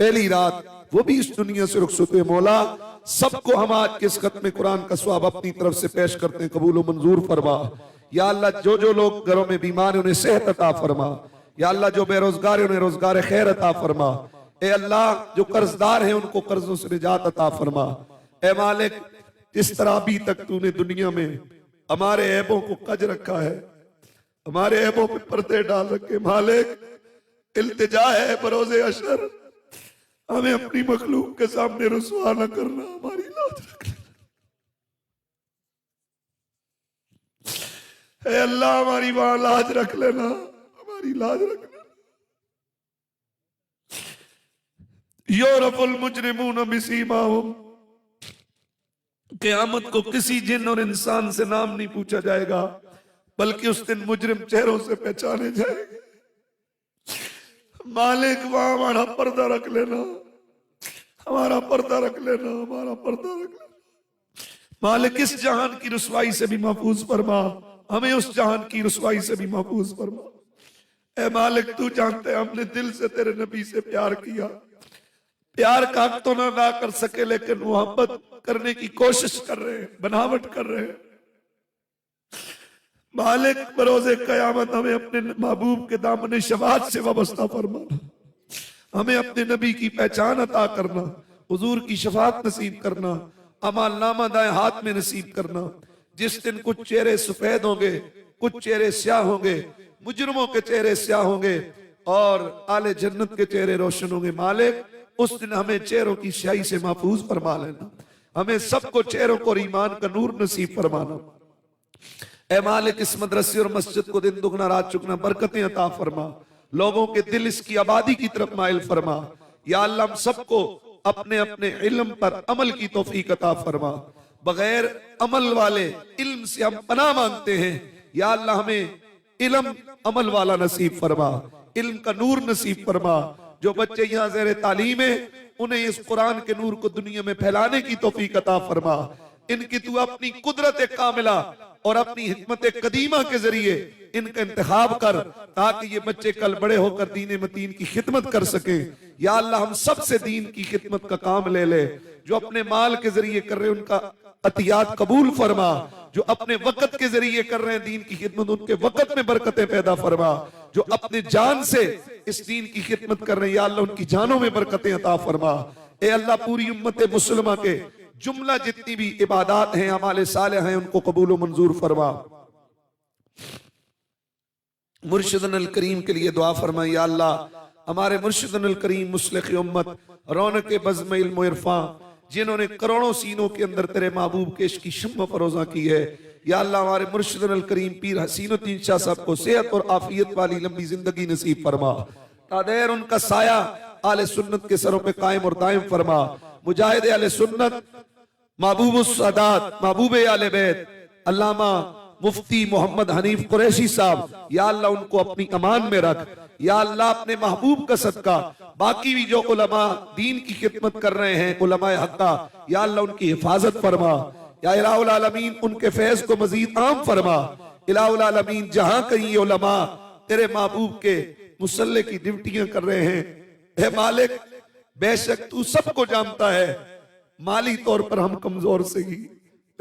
Speaker 2: पहली रात, वो भी इस दुनिया से रुखसत हुए। मौला सबको हम आज के इस खत्म कुरान का स्वाब अपनी तरफ से पेश करते हैं, कबूल मंजूर फरमा। या अल्लाह जो लोग घरों में बीमार हैं उन्हें सेहत अता फरमा। या अल्लाह जो बेरोजगार है उन्हें रोजगार खैर अता फरमा। ए अल्लाह जो कर्जदार है उनको कर्जों से निजात अता फरमा। ए मालिक जिस तरह अभी तक तूने दुनिया में हमारे ऐबों को कज रखा है, हमारे ऐबों पे पर्दे डाल रखे, मालिक इल्तिजा है बरोज़े अशर, हमें अपनी मखलूक के सामने रुसवा न करना, हमारी लाज रख लेना। ए अल्लाह हमारी वहां लाज रख लेना, हमारी लाज रख लेना। यूरफुल मुजरिमून बिसीमाहुम, क़यामत को किसी जिन और इंसान से नाम नहीं पूछा जाएगा, बल्कि उस दिन मुजरिम चेहरों से पहचाने जाएंगे। मालिक वहां हमारा पर्दा रख लेना, हमारा पर्दा रख लेना, हमारा पर्दा रख लेना। मालिक इस जहान की रुसवाई से भी महफूज फरमा, हमें उस जहान की रुसवाई से भी महफूज फरमा। ए मालिक तू जानते हैं हमने दिल से तेरे नबी से प्यार किया, प्यार का हक तो ना अदा कर सके, लेकिन मोहब्बत करने की कोशिश कर रहे हैं, बनावट कर रहे हैं। मालिक बरोज़े कयामत हमें अपने महबूब के दामन शफाअत से वाबस्ता फरमाना, हमें अपने नबी की पहचान अता करना, हुजूर की शफाअत नसीब करना, अमाल नामा दाएं हाथ में नसीब करना। जिस दिन कुछ चेहरे सफेद होंगे, कुछ चेहरे स्याह होंगे, मुजरिमों के चेहरे स्याह होंगे और आले जन्नत के चेहरे रोशन होंगे। मालिक उस दिन हमें चेहरों की स्याही से महफूज फरमा लेना, हमें सबको चेहरों को ईमान का नूर नसीब फरमाना। ए मालिक इस मदरसे और मस्जिद को दिन दुगना रात चुगना बरकतें अता फरमा, लोगों के दिल इसकी आबादी की तरफ माइल फरमा। या अल्लाह हम सबको अपने अपने इल्म पर अमल की तौफीक अता फरमा। बगैर अमल वाले इल्म से हम पनाह मांगते हैं। या अल्लाह हमें इल्म अमल वाला नसीब फरमा, इल्म का नूर नसीब फरमा। जो बच्चे यहाँ ज़ेरे तालीम है उन्हें इस कुरान के नूर को दुनिया में फैलाने की तौफीक अता फरमा। इनकी तू अपनी कुदरत कामिला और अपनी हिकमत कदीमा के जरिए इनका इंतखाब कर, ताकि ये बच्चे कल बड़े होकर दीन मतीन की खिदमत कर सके। या अल्लाह हम सब से दीन की खिदमत का काम ले ले। जो अपने माल के जरिए कर रहे हैं उनका अतियात कबूल फरमा, जो अपने वक़्त के जरिए कर रहे हैं दीन की खिदमत, उनके वक़्त में बरकतें पैदा फरमा। जो अपने जान से इस दीन की खिदमत कर रहे हैं, या अल्लाह उनकी जानों में बरकतें अता फरमा। ए अल्लाह पूरी उम्मत मुसलमा के जुमला जितनी भी इबादत हैं, अमाल सालेह हैं, उनको कबूल व मंजूर फरमा। मुर्शिदुल करीम के लिए दुआ फरमाई। या अल्लाह हमारे मुर्शिदुल करीम मुस्लिह उम्मत रौनक बज़्म इल्म व इरफां, जिन्होंने करोड़ों सीनों के अंदर तेरे महबूब के इश्क की शम्म फरोजा की है, या अल्लाह हमारे मुर्शिदुल करीम पीर हसीनुद्दीन शाह साहब को सेहत और आफियत वाली लंबी जिंदगी नसीब फरमा। तादेर उनका साया आले सुन्नत के सरों पे कायम और दायम फरमा। मुजाहिद आले सुन्नत, महबूब सादात, महबूब आले बैत अल्लामा मुफ्ती मोहम्मद हनीफ कुरैशी साहब, या अल्लाह उनको अपनी अमान में रख। या अल्लाह अपने महबूब का सदका बाकी भी जो उलमा दीन की खिदमत कर रहे हैं, उलमाए हक्का, या अल्लाह उनकी हिफाजत फरमा। या इलाहुल आलमीन उनके फैज को मजीद आम फरमा। इलाहुल आलमीन जहां कहीं ये उलमा तेरे महबूब के मुसल्ले की ड्यूटियां कर रहे हैं, हे मालिक बेशक तू सबको जानता है, माली तौर पर हम कमजोर से ही,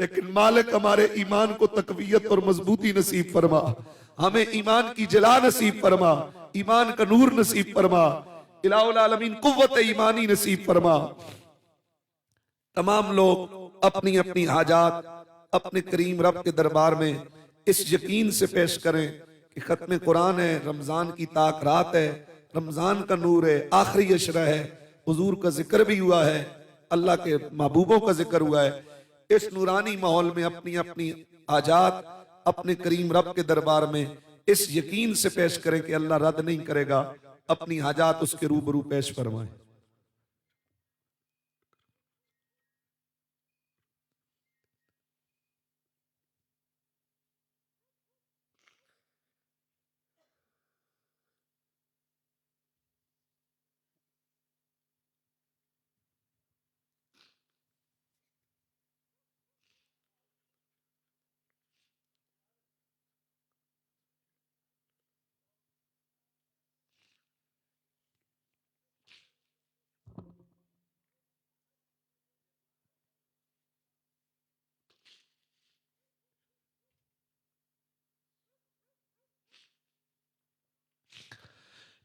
Speaker 2: लेकिन मालिक हमारे ईमान को तकवीयत और मजबूती नसीब फरमा। हमें ईमान की जला नसीब फरमा, ईमान का नूर नसीब फरमा। इलाहुल आलमीन कुव्वत ईमानी नसीब फरमा। तमाम लोग अपनी अपनी हाजात अपने करीम रब के दरबार में इस यकीन से पेश करें कि खत्म कुरान है, रमजान की ताक रात है, रमजान का नूर है, आखिरी अशरा है, हुजूर का जिक्र भी हुआ है, अल्लाह के महबूबों का जिक्र हुआ है। इस नूरानी माहौल में अपनी अपनी हाजात अपने करीम रब के दरबार में इस यकीन से पेश करें कि अल्लाह रद्द नहीं करेगा, अपनी हाजात उसके रूबरू पेश फरमाएं।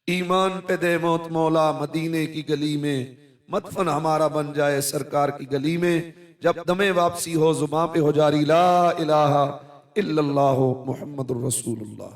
Speaker 2: ईमान पे दे मौत मौला मदीने की गली में, मदफन हमारा बन जाए सरकार की गली में। जब दमे वापसी हो जुबां पे हो जारी ला इलाहा इल्लल्लाहु मुहम्मदुर रसूलुल्लाह।